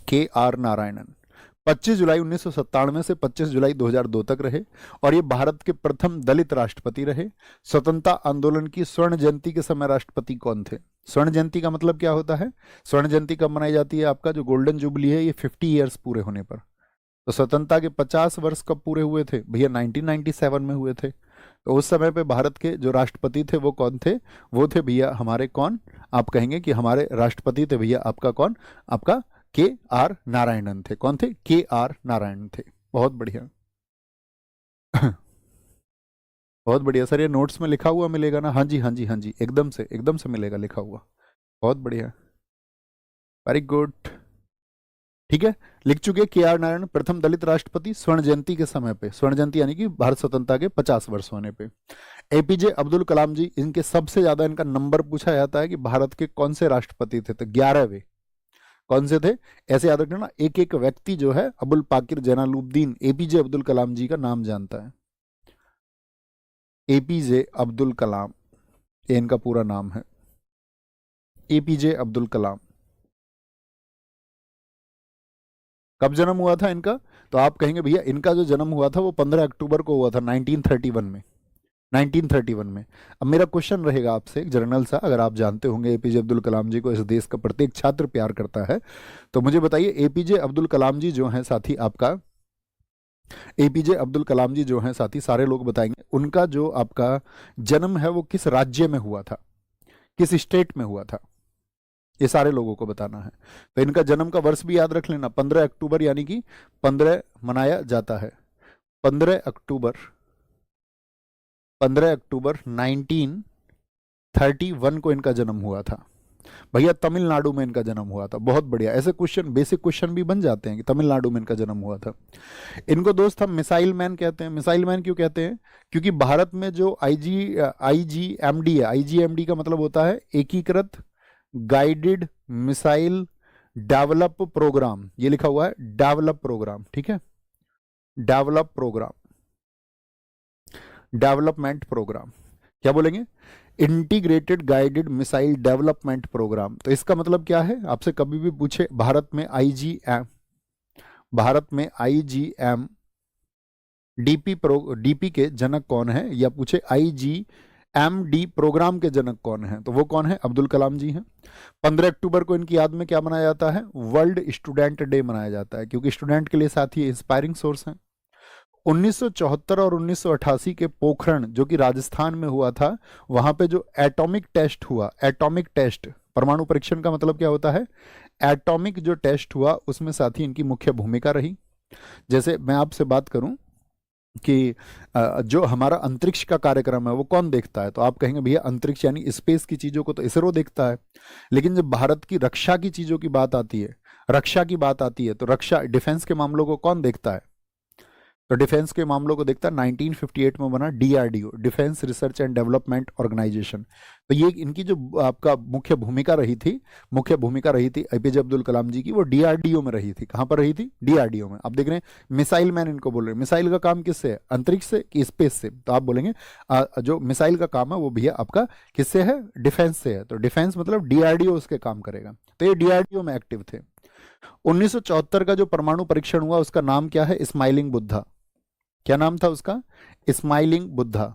के आर नारायणन 25 जुलाई 1997 से 25 जुलाई 2002 तक रहे और ये भारत के प्रथम दलित राष्ट्रपति रहे। स्वतंत्रता आंदोलन की स्वर्ण जयंती के समय राष्ट्रपति कौन थे? स्वर्ण जयंती का मतलब क्या होता है? स्वर्ण जयंती कब मनाई जाती है? आपका जो गोल्डन जुबली है ये 50 ईयर्स पूरे होने पर। तो स्वतंत्रता के 50 वर्ष कब पूरे हुए थे भैया? 1997 में हुए थे। तो उस समय पे भारत के जो राष्ट्रपति थे वो कौन थे? वो थे भैया हमारे कौन? आप कहेंगे कि हमारे राष्ट्रपति थे भैया आपका कौन? आपका के आर नारायणन थे। कौन थे? के आर नारायणन थे। बहुत बढ़िया बहुत बढ़िया सर, ये नोट्स में लिखा हुआ मिलेगा ना? हाँ जी हाँ जी हाँ जी, एकदम से मिलेगा लिखा हुआ। बहुत बढ़िया, वेरी गुड। ठीक है, लिख चुके के आर नारायण प्रथम दलित राष्ट्रपति स्वर्ण जयंती के समय पे, स्वर्ण जयंती यानी कि भारत स्वतंत्रता के 50 वर्ष होने पे। एपीजे अब्दुल कलाम जी, इनके सबसे ज्यादा इनका नंबर पूछा जाता है कि भारत के कौन से राष्ट्रपति थे? तो 11वें। कौन से थे? ऐसे याद रखना, एक एक व्यक्ति जो है अबुल पाकिर जैनुलब्दीन एपीजे अब्दुल कलाम जी का नाम जानता है। एपीजे अब्दुल कलाम, ये इनका पूरा नाम है, एपीजे अब्दुल कलाम। कब जन्म हुआ था इनका? तो आप कहेंगे भैया इनका जो जन्म हुआ था वो 15 अक्टूबर को हुआ था 1931 में, 1931 में। अब मेरा क्वेश्चन रहेगा आपसे एक जनरल सा, अगर आप जानते होंगे एपीजे अब्दुल कलाम जी को, इस देश का प्रत्येक छात्र प्यार करता है, तो मुझे बताइए एपीजे अब्दुल कलाम जी जो हैं साथी, आपका एपीजे अब्दुल कलाम जी जो हैं साथी, सारे लोग बताएंगे उनका जो आपका जन्म है वो किस राज्य में हुआ था, किस स्टेट में हुआ था, ये सारे लोगों को बताना है। तो इनका जन्म का वर्ष भी याद रख लेना, 15 अक्टूबर, यानी कि 15 मनाया जाता है, 15 अक्टूबर, 15 अक्टूबर 1931 को इनका जन्म हुआ था। भैया तमिलनाडु में इनका जन्म हुआ था। बहुत बढ़िया, ऐसे क्वेश्चन, बेसिक क्वेश्चन भी बन जाते हैं कि तमिलनाडु में इनका जन्म हुआ था। इनको दोस्त हम मिसाइल मैन कहते हैं। मिसाइल मैन क्यों कहते हैं? क्योंकि भारत में जो आईजीएमडी है, आईजीएमडी का मतलब होता है एकीकृत गाइडेड मिसाइल डेवलप प्रोग्राम, ये लिखा हुआ है डेवलप प्रोग्राम, ठीक है, डेवलप प्रोग्राम, डेवलपमेंट प्रोग्राम, क्या बोलेंगे? Integrated guided missile development programme. तो इसका मतलब क्या है? आपसे कभी भी पूछे भारत में आईजीएम डीपी के जनक कौन है, या पूछे आईजीएमडी प्रोग्राम के जनक कौन है, तो वो कौन है? अब्दुल कलाम जी हैं। 15 अक्टूबर को इनकी याद में क्या मनाया जाता है? वर्ल्ड स्टूडेंट डे मनाया जाता है, क्योंकि स्टूडेंट के लिए साथी इंस्पायरिंग सोर्स हैं। 1974 और 1988 के पोखरण जो कि राजस्थान में हुआ था, वहां पे जो एटॉमिक टेस्ट हुआ, एटॉमिक टेस्ट, परमाणु परीक्षण का मतलब क्या होता है? एटॉमिक जो टेस्ट हुआ उसमें साथी इनकी मुख्य भूमिका रही। जैसे मैं आपसे बात करूं कि जो हमारा अंतरिक्ष का कार्यक्रम है वो कौन देखता है, तो आप कहेंगे भैया अंतरिक्ष यानी स्पेस की चीजों को तो इसरो देखता है। लेकिन जब भारत की रक्षा की चीजों की बात आती है, रक्षा की बात आती है, तो रक्षा डिफेंस के मामलों को कौन देखता है? तो डिफेंस के मामलों को देखता है 1958 में बना DRDO, defence research and development organisation. तो ये इनकी जो आपका मुख्य भूमिका रही थी एपीजे अब्दुल कलाम जी की, वो डीआरडीओ में रही थी। कहां पर रही थी? डीआरडीओ में। आप देख रहे हैं मिसाइल मैन इनको बोल रहे हैं। मिसाइल का काम किससे है? अंतरिक्ष से कि स्पेस से? तो आप बोलेंगे जो मिसाइल का काम है वो भैया आपका किससे है? डिफेंस से है। तो डिफेंस मतलब डीआरडीओ उसके काम करेगा। तो ये डीआरडीओ में एक्टिव थे। 1974 का जो परमाणु परीक्षण हुआ उसका नाम क्या है? स्माइलिंग बुद्धा। क्या नाम था उसका? स्माइलिंग बुद्धा।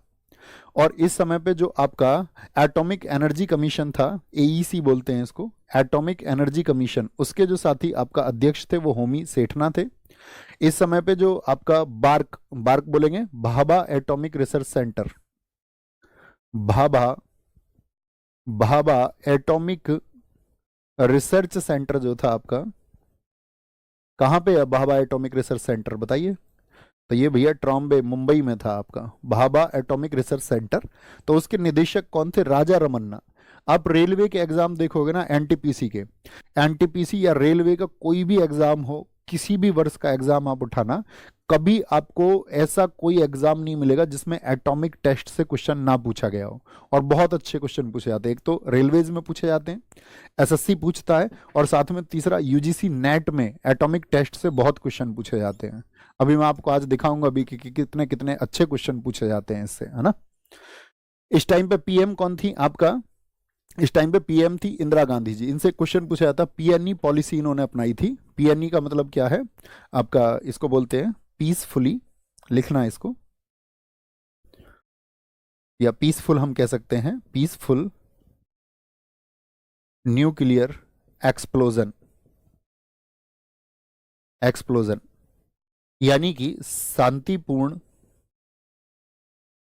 और इस समय पे जो आपका एटॉमिक एनर्जी कमीशन था, एईसी बोलते हैं इसको, एटॉमिक एनर्जी कमीशन, उसके जो साथी आपका अध्यक्ष थे वो होमी सेठना थे। इस समय पे जो आपका बार्क, बार्क बोलेंगे, Bhabha atomic research centre, Bhabha, Bhabha atomic research centre जो था आपका, कहाँ पे है भाभा एटॉमिक रिसर्च सेंटर बताइए? तो ये भैया ट्रॉम्बे, मुंबई में था आपका भाभा एटॉमिक रिसर्च सेंटर। तो उसके निदेशक कौन थे? राजा रमन्ना। आप रेलवे के एग्जाम देखोगे ना, एनटीपीसी के, एनटीपीसी या रेलवे का कोई भी एग्जाम हो, किसी भी वर्ष का एग्जाम आप उठाना, कभी आपको ऐसा कोई एग्जाम नहीं मिलेगा जिसमें एटॉमिक टेस्ट से क्वेश्चन ना पूछा गया हो। और बहुत अच्छे क्वेश्चन पूछे जाते हैं। एक तो रेलवेज में पूछे जाते हैं, एसएससी पूछता है, और साथ में तीसरा यूजीसी नेट में एटॉमिक टेस्ट से बहुत क्वेश्चन पूछे जाते हैं। अभी मैं आपको आज दिखाऊंगा अभी कि कितने कितने अच्छे क्वेश्चन पूछे जाते हैं इससे, है ना। इस टाइम पे पीएम कौन थी आपका? इस टाइम पे पीएम थी इंदिरा गांधी जी। इनसे क्वेश्चन पूछा जाता, पीएनई पॉलिसी इन्होंने अपनाई थी। पीएनई का मतलब क्या है आपका? इसको बोलते हैं पीसफुली, लिखना है इसको, या पीसफुल हम कह सकते हैं, पीसफुल न्यूक्लियर एक्सप्लोजन, एक्सप्लोजन यानी कि शांतिपूर्ण,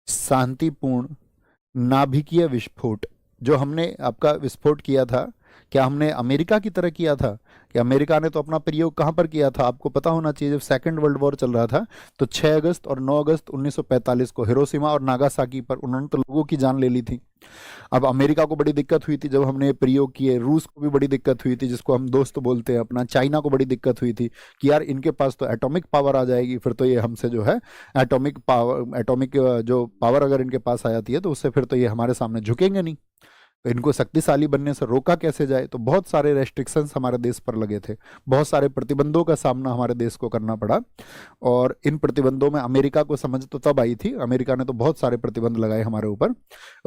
शांतिपूर्ण नाभिकीय विस्फोट। जो हमने आपका विस्फोट किया था, क्या हमने अमेरिका की तरह किया था? कि अमेरिका ने तो अपना प्रयोग कहाँ पर किया था? आपको पता होना चाहिए, जब सेकंड वर्ल्ड वॉर चल रहा था तो 6 अगस्त और 9 अगस्त 1945 को हिरोशिमा और नागासाकी पर उन्होंने तो लोगों की जान ले ली थी। अब अमेरिका को बड़ी दिक्कत हुई थी जब हमने ये प्रयोग किए, रूस को भी बड़ी दिक्कत हुई थी, जिसको हम दोस्त बोलते हैं अपना, चाइना को बड़ी दिक्कत हुई थी कि यार इनके पास तो एटॉमिक पावर आ जाएगी, फिर तो ये हमसे जो है एटॉमिक पावर, एटॉमिक जो पावर अगर इनके पास आ जाती है तो उससे फिर तो ये हमारे सामने झुकेंगे नहीं, तो इनको शक्तिशाली बनने से रोका कैसे जाए। तो बहुत सारे रेस्ट्रिक्शंस हमारे देश पर लगे थे, बहुत सारे प्रतिबंधों का सामना हमारे देश को करना पड़ा। और इन प्रतिबंधों में अमेरिका को समझ तो तब आई थी, अमेरिका ने तो बहुत सारे प्रतिबंध लगाए हमारे ऊपर।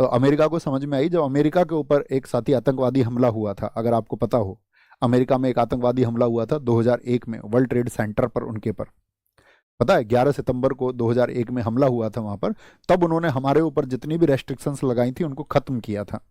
अमेरिका को समझ में आई जब अमेरिका के ऊपर एक साथी आतंकवादी हमला हुआ था। अगर आपको पता हो, अमेरिका में एक आतंकवादी हमला हुआ था 2001 में, वर्ल्ड ट्रेड सेंटर पर, उनके पर पता है 11 सितंबर को 2001 में हमला हुआ था वहां पर। तब उन्होंने हमारे ऊपर जितनी भी रेस्ट्रिक्शंस लगाई थी उनको खत्म किया था।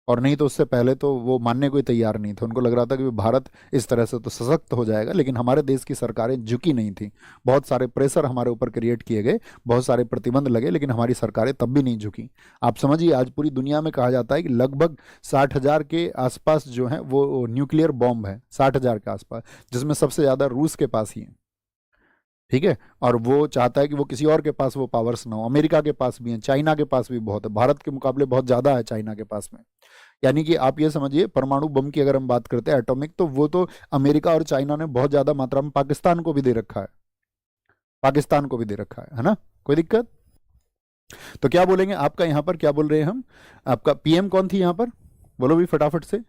और नहीं तो उससे पहले तो वो मानने को ही तैयार नहीं थे, उनको लग रहा था कि भारत इस तरह से तो सशक्त हो जाएगा, लेकिन हमारे देश की सरकारें झुकी नहीं थी। बहुत सारे प्रेशर हमारे ऊपर क्रिएट किए गए, बहुत सारे प्रतिबंध लगे, लेकिन हमारी सरकारें तब भी नहीं झुकी। आप समझिए आज पूरी दुनिया में कहा जाता है कि लगभग 60,000 के आसपास जो है वो न्यूक्लियर बॉम्ब है, 60,000 के आसपास, जिसमें सबसे ज़्यादा रूस के पास ही है। ठीक है, और वो चाहता है कि वो किसी और के पास वो पावर्स ना हो। अमेरिका के पास भी है, चाइना के पास भी बहुत है, भारत के मुकाबले बहुत ज़्यादा है चाइना के पास में। यानी कि आप ये समझिए, परमाणु बम की अगर हम बात करते हैं एटॉमिक, तो वो तो अमेरिका और चाइना ने बहुत ज्यादा मात्रा में पाकिस्तान को भी दे रखा है, पाकिस्तान को भी दे रखा है ना। कोई दिक्कत? तो क्या बोलेंगे आपका यहाँ पर, क्या बोल रहे हैं हम? आपका पीएम कौन थी यहाँ पर? बोलो भी फटाफट से।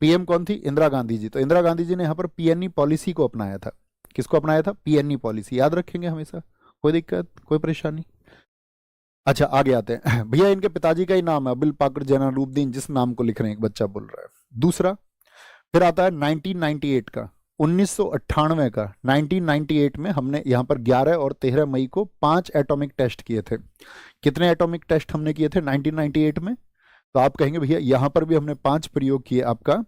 पीएम कौन थी? इंदिरा गांधी जी। तो इंदिरा गांधी जी ने यहाँ पर पीएनई पॉलिसी को अपनाया था। किसको अपनाया था? पीएनई पॉलिसी, याद रखेंगे हमेशा। कोई दिक्कत, कोई परेशानी? अच्छा आगे आते हैं भैया, इनके पिताजी का ही नाम है अबिल पाकर जैनुलाब्दीन, जिस नाम को लिख रहे हैं, एक बच्चा बोल रहा है। दूसरा फिर आता है 1998 का, 1998 का, 1998 में हमने यहाँ पर 11 और 13 मई को 5 एटॉमिक टेस्ट किए थे। कितने एटॉमिक टेस्ट हमने किए थे 1998 में? तो आप कहेंगे भैया यहाँ पर भी हमने 5 प्रयोग किए आपका।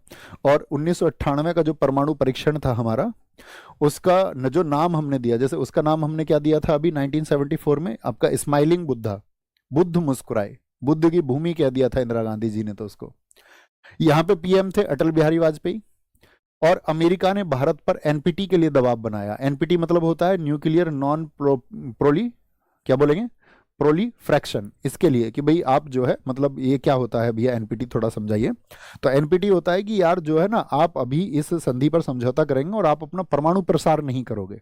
और 1998 का जो परमाणु परीक्षण था हमारा, उसका जो नाम हमने दिया, जैसे उसका नाम हमने क्या दिया था अभी 1974 में आपका स्माइलिंग बुद्धा, बुद्ध मुस्कुराए, बुद्ध की भूमि कह दिया था इंदिरा गांधी जी ने तो उसको। यहाँ पे पीएम थे अटल बिहारी वाजपेयी। और अमेरिका ने भारत पर एनपीटी के लिए दबाव बनाया। एनपीटी मतलब होता है न्यूक्लियर नॉन प्रोली, क्या बोलेंगे, प्रोलीफ्रैक्शन, इसके लिए कि भाई आप जो है, मतलब ये क्या होता है भैया एनपीटी, थोड़ा समझाइए। तो एनपीटी होता है कि यार जो है ना, आप अभी इस संधि पर समझौता करेंगे और आप अपना परमाणु प्रसार नहीं करोगे,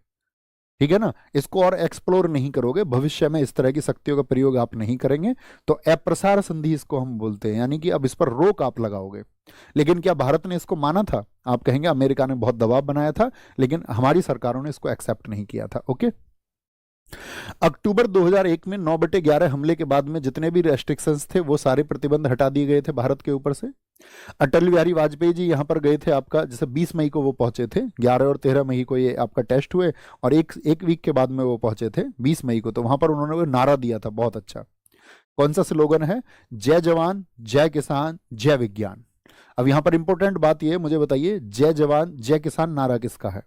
ठीक है ना, इसको और एक्सप्लोर नहीं करोगे, भविष्य में इस तरह की शक्तियों का प्रयोग आप नहीं करेंगे, तो अप्रसार संधि इसको हम बोलते हैं, यानी कि अब इस पर रोक आप लगाओगे। लेकिन क्या भारत ने इसको माना था? आप कहेंगे अमेरिका ने बहुत दबाव बनाया था, लेकिन हमारी सरकारों ने इसको एक्सेप्ट नहीं किया था। ओके, अक्टूबर 2001 में 9/11 हमले के बाद में जितने भी रेस्ट्रिक्शंस थे वो सारे प्रतिबंध हटा दिए गए थे भारत के ऊपर से। अटल बिहारी वाजपेयी जी यहाँ पर गए थे आपका, जैसे 20 मई को वो पहुंचे थे, 11 और 13 मई को ये आपका टेस्ट हुए, और एक वीक के बाद में वो पहुंचे थे 20 मई को। तो वहां पर उन्होंने वो नारा दिया था बहुत अच्छा। कौन सा स्लोगन है? जय जवान जय किसान जय विज्ञान। अब यहाँ पर इंपॉर्टेंट बात ये है, मुझे बताइए जय जवान जय किसान नारा किसका है?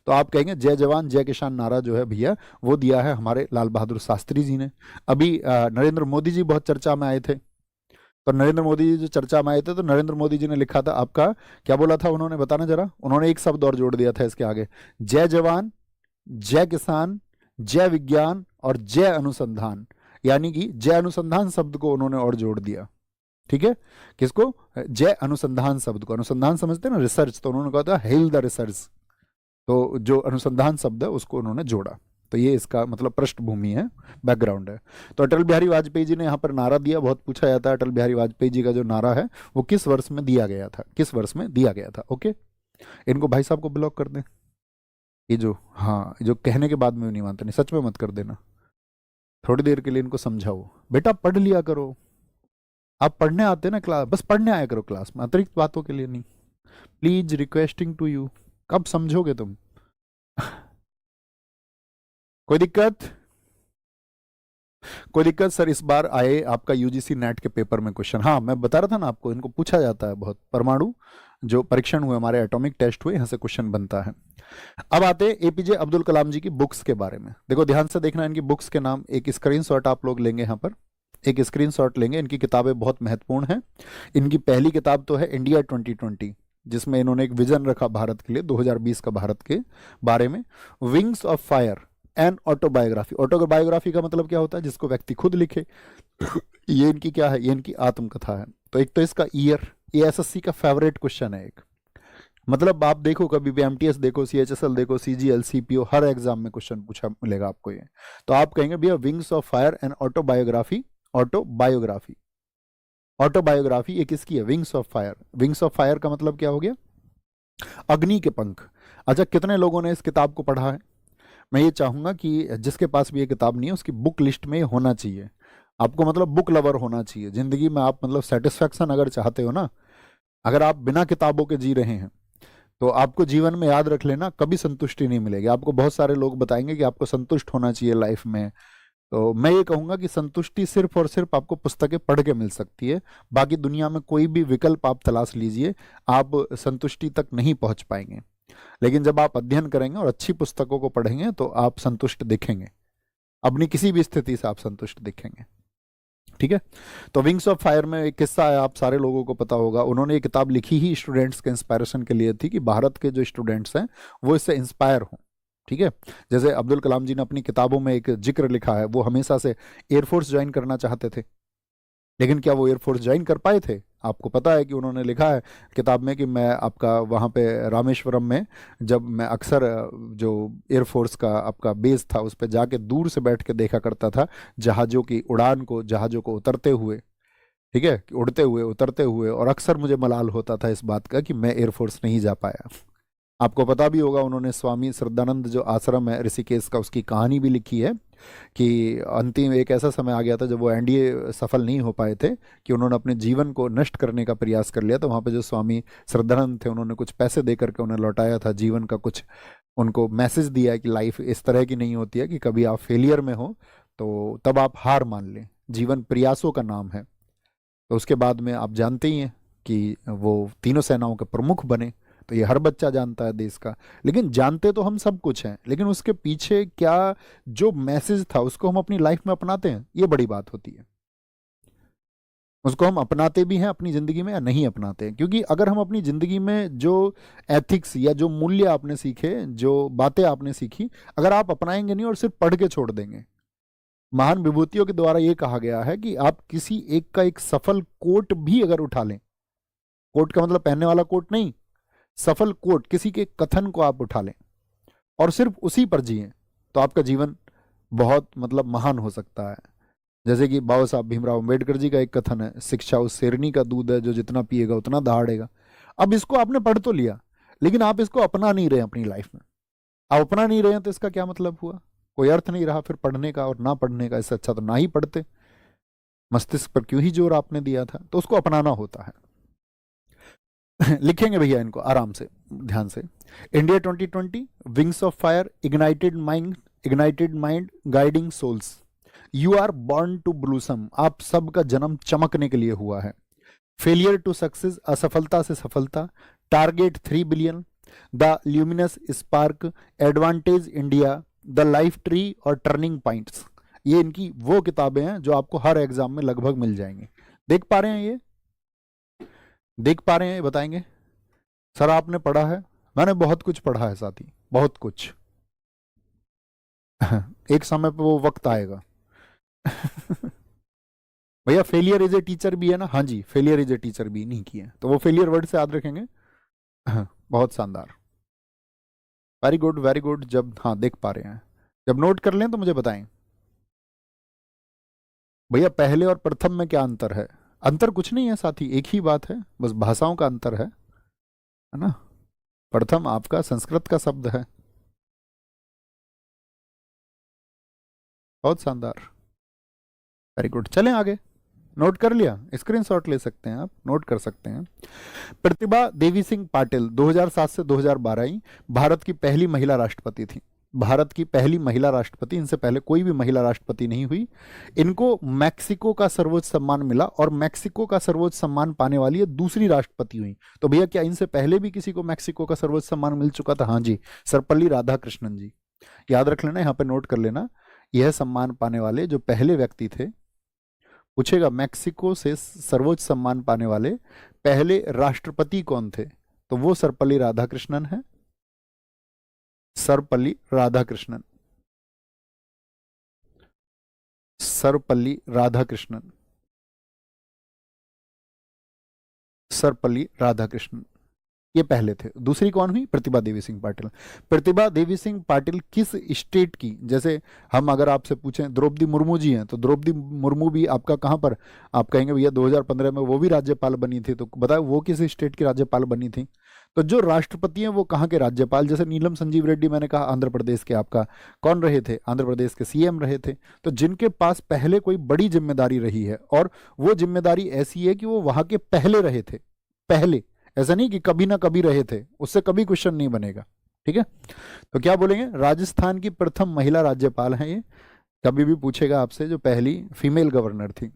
तो आप कहेंगे जय जवान जय किसान नारा जो है भैया, वो दिया है हमारे लाल बहादुर शास्त्री जी ने। अभी नरेंद्र मोदी जी बहुत चर्चा में आए थे, तो नरेंद्र मोदी जी जो चर्चा में आए थे, तो नरेंद्र मोदी जी ने लिखा था आपका, क्या बोला था उन्होंने, बताना जरा। उन्होंने एक शब्द और जोड़ दिया था इसके आगे, जय जवान जय किसान जय विज्ञान और जय अनुसंधान, यानी कि जय अनुसंधान शब्द को उन्होंने और जोड़ दिया। ठीक है, किसको? जय अनुसंधान शब्द को। अनुसंधान समझते हैं ना, रिसर्च, तो उन्होंने कहा था हेल द रिसर्च, तो जो अनुसंधान शब्द है उसको उन्होंने जोड़ा। तो ये इसका मतलब पृष्ठभूमि है, बैकग्राउंड है। तो अटल बिहारी वाजपेयी जी ने यहाँ पर नारा दिया, बहुत पूछा जाता है अटल बिहारी वाजपेयी जी का जो नारा है वो किस वर्ष में दिया गया था, किस वर्ष में दिया गया था। ओके, इनको भाई साहब को ब्लॉक कर दें, ये जो, हाँ, जो कहने के बाद में भी नहीं मानते, नहीं सच में मत कर देना, थोड़ी देर के लिए इनको समझाओ, बेटा पढ़ लिया करो। आप पढ़ने आते ना क्लास, बस पढ़ने आया करो क्लास में, अतिरिक्त बातों के लिए नहीं। प्लीज रिक्वेस्टिंग टू यू, कब समझोगे तुम? कोई दिक्कत? कोई दिक्कत सर? इस बार आए आपका यूजीसी नेट के पेपर में क्वेश्चन, हाँ मैं बता रहा था ना आपको, इनको पूछा जाता है बहुत। परमाणु जो परीक्षण हुए हमारे, एटॉमिक टेस्ट हुए, यहाँ से क्वेश्चन बनता है। अब आते हैं एपीजे अब्दुल कलाम जी की बुक्स के बारे में। देखो ध्यान से देखना, इनकी बुक्स के नाम, एक स्क्रीनशॉट आप लोग लेंगे, यहाँ पर एक स्क्रीनशॉट लेंगे। इनकी किताबें बहुत महत्वपूर्ण हैं। इनकी पहली किताब तो है इंडिया 2020, जिसमें इन्होंने एक विजन रखा भारत के लिए, 2020 का भारत के बारे में। Wings of fire and autobiography. Autobiography का मतलब क्या होता है? जिसको व्यक्ति खुद लिखे। ये इनकी क्या है? ये इनकी आत्मकथा है। तो एक तो इसका ईयर, ये एसएससी का फेवरेट क्वेश्चन है एक, मतलब आप देखो कभी भी एमटीएस देखो, सीएचएसएल देखो, सीजीएल, सीपीओ, हर एग्जाम में क्वेश्चन पूछा मिलेगा आपको ये। तो आप कहेंगे भैया wings of fire and autobiography. Autobiography, autobiography ये किसकी है? Wings of fire. Wings of fire का मतलब क्या हो गया? अग्नि के पंख। अच्छा, कितने लोगों ने इस किताब को पढ़ा है? मैं ये चाहूंगा कि जिसके पास भी ये किताब नहीं है उसकी बुक लिस्ट में होना चाहिए। आपको मतलब बुक लवर होना चाहिए जिंदगी में। आप मतलब सेटिस्फैक्शन अगर चाहते हो ना, अगर आप बिना किताबों के जी रहे हैं, तो आपको जीवन में याद रख लेना, कभी संतुष्टि नहीं मिलेगी आपको। बहुत सारे लोग बताएंगे कि आपको संतुष्ट होना चाहिए लाइफ में, तो मैं ये कहूंगा कि संतुष्टि सिर्फ और सिर्फ आपको पुस्तकें पढ़ के मिल सकती है। बाकी दुनिया में कोई भी विकल्प आप तलाश लीजिए, आप संतुष्टि तक नहीं पहुंच पाएंगे। लेकिन जब आप अध्ययन करेंगे और अच्छी पुस्तकों को पढ़ेंगे तो आप संतुष्ट दिखेंगे, अपनी किसी भी स्थिति से आप संतुष्ट दिखेंगे। ठीक है, तो विंग्स ऑफ फायर में एक किस्सा है, आप सारे लोगों को पता होगा। उन्होंने ये किताब लिखी ही स्टूडेंट्स के इंस्पायरेशन के लिए थी, कि भारत के जो स्टूडेंट्स हैं वो इससे इंस्पायर हों। ठीक है, जैसे अब्दुल कलाम जी ने अपनी किताबों में एक जिक्र लिखा है, वो हमेशा से एयरफोर्स ज्वाइन करना चाहते थे, लेकिन क्या वो एयरफोर्स ज्वाइन कर पाए थे? आपको पता है कि उन्होंने लिखा है किताब में कि मैं आपका वहाँ पे रामेश्वरम में, जब मैं अक्सर जो एयरफोर्स का आपका बेस था उस पर जाके दूर से बैठ के देखा करता था जहाज़ों की उड़ान को, जहाज़ों को उतरते हुए, ठीक है, कि उड़ते हुए उतरते हुए, और अक्सर मुझे मलाल होता था इस बात का कि मैं एयरफोर्स नहीं जा पाया। आपको पता भी होगा उन्होंने स्वामी श्रद्धानंद जो आश्रम है ऋषिकेश का, उसकी कहानी भी लिखी है कि अंतिम एक ऐसा समय आ गया था जब वो एनडीए सफल नहीं हो पाए थे, कि उन्होंने अपने जीवन को नष्ट करने का प्रयास कर लिया। तो वहाँ पे जो स्वामी श्रद्धानंद थे उन्होंने कुछ पैसे दे करके उन्हें लौटाया था, जीवन का कुछ उनको मैसेज दिया है कि लाइफ इस तरह की नहीं होती है कि कभी आप फेलियर में हो तो तब आप हार मान लें, जीवन प्रयासों का नाम है। तो उसके बाद में आप जानते ही हैं कि वो तीनों सेनाओं के प्रमुख बने। तो ये हर बच्चा जानता है देश का, लेकिन जानते तो हम सब कुछ हैं, लेकिन उसके पीछे क्या जो मैसेज था उसको हम अपनी लाइफ में अपनाते हैं, ये बड़ी बात होती है। उसको हम अपनाते भी हैं अपनी जिंदगी में या नहीं अपनाते हैं? क्योंकि अगर हम अपनी जिंदगी में जो एथिक्स या जो मूल्य आपने सीखे, जो बातें आपने सीखी, अगर आप अपनाएंगे नहीं और सिर्फ पढ़ के छोड़ देंगे। महान विभूतियों के द्वारा ये कहा गया है कि आप किसी एक का एक सफल कोट भी अगर उठा लें, कोट का मतलब पहनने वाला कोट नहीं, सफल कोट, किसी के कथन को आप उठा लें और सिर्फ उसी पर जिए, तो आपका जीवन बहुत मतलब महान हो सकता है। जैसे कि बाबा साहब भीमराव अम्बेडकर जी का एक कथन है, शिक्षा उस शेरनी का दूध है जो जितना पिएगा उतना दहाड़ेगा। अब इसको आपने पढ़ तो लिया, लेकिन आप इसको अपना नहीं रहे अपनी लाइफ में। आप अपना नहीं रहे हैं तो इसका क्या मतलब हुआ? कोई अर्थ नहीं रहा फिर पढ़ने का और ना पढ़ने का। इससे अच्छा तो ना ही पढ़ते, मस्तिष्क पर क्यों ही जोर आपने दिया था? तो उसको अपनाना होता है। लिखेंगे भैया इनको आराम से, ध्यान से। India 2020, wings of fire, ignited mind, guiding souls. You are born to blossom, आप सबका जन्म चमकने के लिए हुआ है। फेलियर टू सक्सेस, असफलता से सफलता। Target 3 billion, the luminous spark, advantage India, the life tree और टर्निंग पॉइंट्स। ये इनकी वो किताबें हैं जो आपको हर एग्जाम में लगभग मिल जाएंगी। देख पा रहे हैं ये? देख पा रहे हैं? ये बताएंगे सर आपने पढ़ा है? मैंने बहुत कुछ पढ़ा है साथी, बहुत कुछ। एक समय पे वो वक्त आएगा। भैया फेलियर इज ए टीचर भी है ना? हाँ जी, फेलियर इज ए टीचर भी नहीं किए, तो वो फेलियर वर्ड से याद रखेंगे। बहुत शानदार, वेरी गुड वेरी गुड। जब हाँ देख पा रहे हैं, जब नोट कर लें तो मुझे बताएं। भैया पहले और प्रथम में क्या अंतर है? अंतर कुछ नहीं है साथी, एक ही बात है, बस भाषाओं का अंतर है ना। प्रथम आपका संस्कृत का शब्द है। बहुत शानदार, वेरी गुड। चलें आगे। नोट कर लिया? स्क्रीनशॉट ले सकते हैं आप, नोट कर सकते हैं। प्रतिभा देवी सिंह पाटिल 2007 से 2012 ही भारत की पहली महिला राष्ट्रपति थी। भारत की पहली महिला राष्ट्रपति, इनसे पहले कोई भी महिला राष्ट्रपति नहीं हुई। इनको मैक्सिको का सर्वोच्च सम्मान मिला और मैक्सिको का सर्वोच्च सम्मान पाने वाली ये दूसरी राष्ट्रपति हुई। तो भैया क्या इनसे पहले भी किसी को मैक्सिको का सर्वोच्च सम्मान मिल चुका था? हाँ जी, सर्वपल्ली राधाकृष्णन जी। याद रख लेना, यहाँ पे नोट कर लेना, यह सम्मान पाने वाले जो पहले व्यक्ति थे। पूछेगा मैक्सिको से सर्वोच्च सम्मान पाने वाले पहले राष्ट्रपति कौन थे, तो वो सर्वपल्ली राधाकृष्णन है। सर्वपल्ली राधाकृष्णन, सर्वपल्ली राधाकृष्णन, सर्वपल्ली राधाकृष्णन, ये पहले थे। दूसरी कौन हुई? प्रतिभा देवी सिंह पाटिल। प्रतिभा देवी सिंह पाटिल किस स्टेट की, जैसे हम अगर आपसे पूछें द्रौपदी मुर्मू जी हैं, तो द्रौपदी मुर्मू भी आपका कहाँ पर, आप कहेंगे भैया 2015 में वो भी राज्यपाल बनी थी, तो बताओ वो किस स्टेट की राज्यपाल बनी थी? तो जो राष्ट्रपति हैं वो कहाँ के राज्यपाल, जैसे नीलम संजीव रेड्डी मैंने कहा आंध्र प्रदेश के आपका कौन रहे थे? आंध्र प्रदेश के सीएम रहे थे। तो जिनके पास पहले कोई बड़ी जिम्मेदारी रही है, और वो जिम्मेदारी ऐसी है कि वो वहां के पहले रहे थे, पहले, ऐसा नहीं कि कभी ना कभी रहे थे, उससे कभी क्वेश्चन नहीं बनेगा। ठीक है, तो क्या बोलेंगे? राजस्थान की प्रथम महिला राज्यपाल हैं ये, कभी भी पूछेगा आपसे, जो पहली फीमेल गवर्नर थी।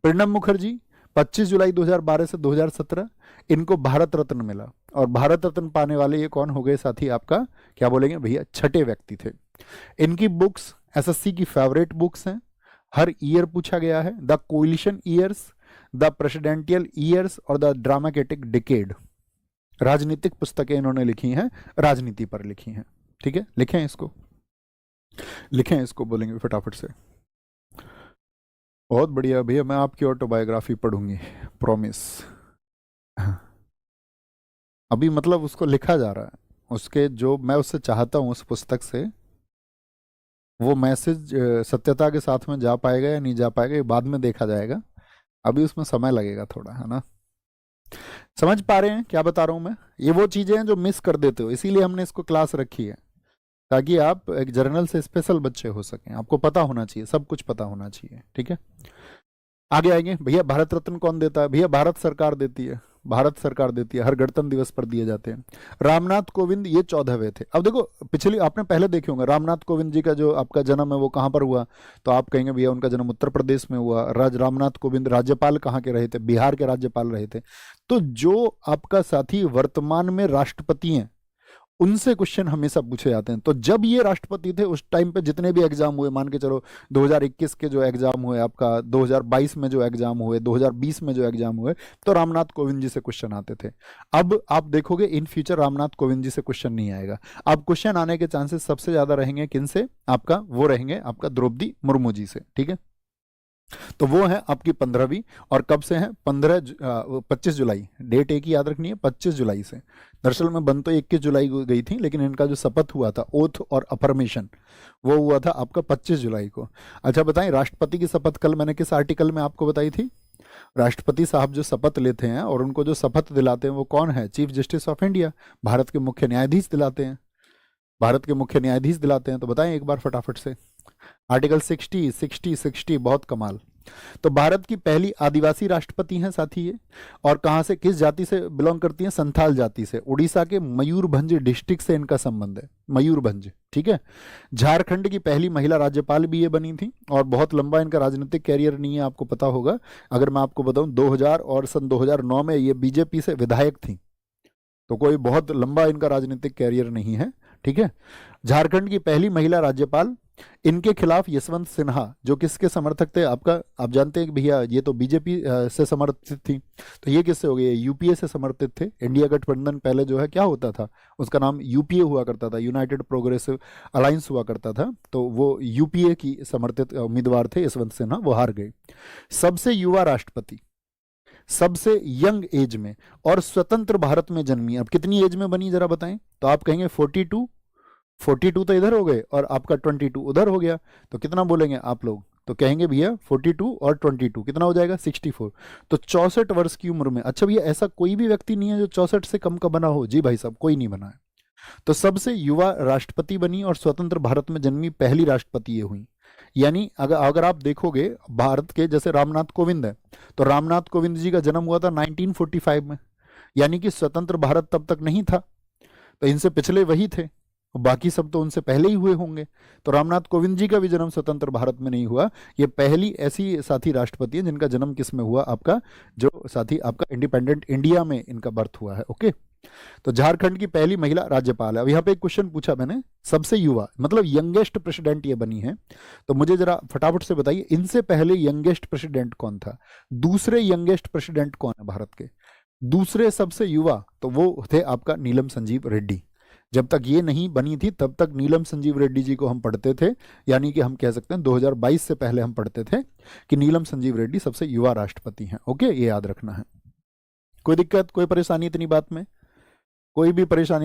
प्रणब मुखर्जी 25 जुलाई 2012 से 2017 इनको भारत रत्न मिला, और भारत रत्न पाने वाले ये कौन हो गए साथी? आपका क्या बोलेंगे भैया? छठे व्यक्ति थे। इनकी बुक्स एसएससी की फेवरेट बुक्स हैं, हर ईयर पूछा गया है। The coalition years, the presidential years और द ड्रामेटिक डिकेड। राजनीतिक पुस्तकें इन्होंने लिखी हैं, राजनीति पर लिखी हैं। ठीक है, लिखें इसको, लिखें इसको, बोलेंगे फटाफट से। बहुत बढ़िया भैया, मैं आपकी ऑटोबायोग्राफी पढ़ूंगी, प्रॉमिस। अभी मतलब उसको लिखा जा रहा है, उसके जो मैं उससे चाहता हूँ उस पुस्तक से, वो मैसेज सत्यता के साथ में जा पाएगा या नहीं जा पाएगा ये बाद में देखा जाएगा, अभी उसमें समय लगेगा थोड़ा, है ना। समझ पा रहे हैं क्या बता रहा हूं मैं? ये वो चीजें हैं जो मिस कर देते हो, इसीलिए हमने इसको क्लास रखी है, ताकि आप एक जर्नल से स्पेशल बच्चे हो सकें। आपको पता होना चाहिए, सब कुछ पता होना चाहिए। ठीक है, आगे आएंगे। भैया भारत रत्न कौन देता है? भैया भारत सरकार देती है, भारत सरकार देती है, हर गणतंत्र दिवस पर दिए जाते हैं। रामनाथ कोविंद ये 14वें थे। अब देखो पिछली आपने पहले देखे होंगे, रामनाथ कोविंद जी का जो आपका जन्म है वो कहाँ पर हुआ, तो आप कहेंगे भैया उनका जन्म उत्तर प्रदेश में हुआ। रामनाथ कोविंद राज्यपाल कहाँ के रहे थे? बिहार के राज्यपाल रहे थे। तो जो आपका साथी वर्तमान में राष्ट्रपति हैं, उनसे क्वेश्चन हमेशा पूछे जाते हैं। तो जब ये राष्ट्रपति थे उस टाइम पे जितने भी एग्जाम हुए, मान के चलो 2021 के जो एग्जाम हुए, आपका 2022 में जो एग्जाम हुए, 2020 में जो एग्जाम हुए, तो रामनाथ कोविंद जी से क्वेश्चन आते थे। अब आप देखोगे इन फ्यूचर रामनाथ कोविंद जी से क्वेश्चन नहीं आएगा। अब क्वेश्चन आने के चांसेस सबसे ज्यादा रहेंगे किन से? आपका वो रहेंगे आपका द्रौपदी मुर्मू जी से। ठीक है, तो वो है आपकी 15वीं, और कब से है? 25 जुलाई, डेट एक ही याद रखनी है, 25 जुलाई से। दरअसल में बन तो 21 जुलाई को गई थी, लेकिन इनका जो शपथ हुआ था, ओथ और अफर्मेशन, वो हुआ था आपका 25 जुलाई को। अच्छा बताएं, राष्ट्रपति की शपथ कल मैंने किस आर्टिकल में आपको बताई थी? राष्ट्रपति साहब जो शपथ लेते हैं और उनको जो शपथ दिलाते हैं वो कौन है? Chief justice of India, Bharat के मुख्य न्यायाधीश दिलाते हैं, भारत के मुख्य न्यायाधीश दिलाते हैं। तो बताएं एक बार फटाफट से, आर्टिकल 60 60 60, बहुत कमाल। तो भारत की पहली आदिवासी राष्ट्रपति हैं साथी ये। और कहाँ से, किस जाति से बिलोंग करती हैं? संथाल जाति से। उड़ीसा के मयूरभंज डिस्ट्रिक्ट से इनका संबंध है, मयूरभंज, ठीक है। झारखंड की पहली महिला राज्यपाल भी ये बनी थी। और बहुत लंबा इनका राजनीतिक कैरियर नहीं है, आपको पता होगा। अगर मैं आपको बताऊं 2000 और सन 2009 में ये बीजेपी से विधायक थी, तो कोई बहुत लंबा इनका राजनीतिक कैरियर नहीं है, ठीक है। झारखंड की पहली महिला राज्यपाल। इनके खिलाफ यशवंत सिन्हा, जो किसके समर्थक थे आपका, आप जानते हैं कि भैया ये तो बीजेपी से समर्थित थी, तो ये किससे हो गई? यूपीए से समर्थित थे। इंडिया गठबंधन पहले जो है क्या होता था, उसका नाम यूपीए हुआ करता था, यूनाइटेड प्रोग्रेसिव अलायंस हुआ करता था। तो वो यूपीए की समर्थित उम्मीदवार थे यशवंत सिन्हा, वो हार गए। सबसे युवा राष्ट्रपति, सबसे यंग एज में, और स्वतंत्र भारत में जन्मी। अब कितनी एज में बनी जरा बताएं? तो आप कहेंगे 42 तो इधर हो गए और आपका 22 उधर हो गया, तो कितना बोलेंगे आप लोग? तो कहेंगे भैया 42 और 22 कितना हो जाएगा? 64। तो 64 वर्ष की उम्र में। अच्छा भैया, ऐसा कोई भी व्यक्ति नहीं है जो 64 से कम का बना हो? जी भाई साहब, कोई नहीं बना है। तो सबसे युवा राष्ट्रपति बनी और स्वतंत्र भारत में जन्मी पहली राष्ट्रपति ये हुई। यानी अगर आप देखोगे भारत के, जैसे रामनाथ कोविंद है, तो रामनाथ कोविंद जी का जन्म हुआ था 1945 में, यानी कि स्वतंत्र भारत तब तक नहीं था, तो इनसे पिछले वही थे, बाकी सब तो उनसे पहले ही हुए होंगे। तो रामनाथ कोविंद जी का भी जन्म स्वतंत्र भारत में नहीं हुआ। ये पहली ऐसी साथी राष्ट्रपति है जिनका जन्म किस में हुआ? आपका जो साथी आपका इंडिपेंडेंट इंडिया में इनका बर्थ हुआ है। ओके, तो झारखंड की पहली महिला राज्यपाल है। अब यहाँ पे एक क्वेश्चन पूछा मैंने, सबसे युवा मतलब यंगेस्ट प्रेसिडेंट ये बनी है, तो मुझे जरा फटाफट से बताइए इनसे पहले यंगेस्ट प्रेसिडेंट कौन था? दूसरे यंगेस्ट प्रेसिडेंट कौन है भारत के? दूसरे सबसे युवा तो वो थे आपका नीलम संजीव रेड्डी। जब तक ये नहीं बनी थी तब तक नीलम संजीव रेड्डी जी को हम पढ़ते थे, यानी कि हम कह सकते हैं 2022 से पहले हम पढ़ते थे कि नीलम संजीव रेड्डी सबसे युवा राष्ट्रपति हैं। ओके, ये याद रखना है। कोई दिक्कत, कोई परेशानी इतनी बात में? कोई भी परेशानी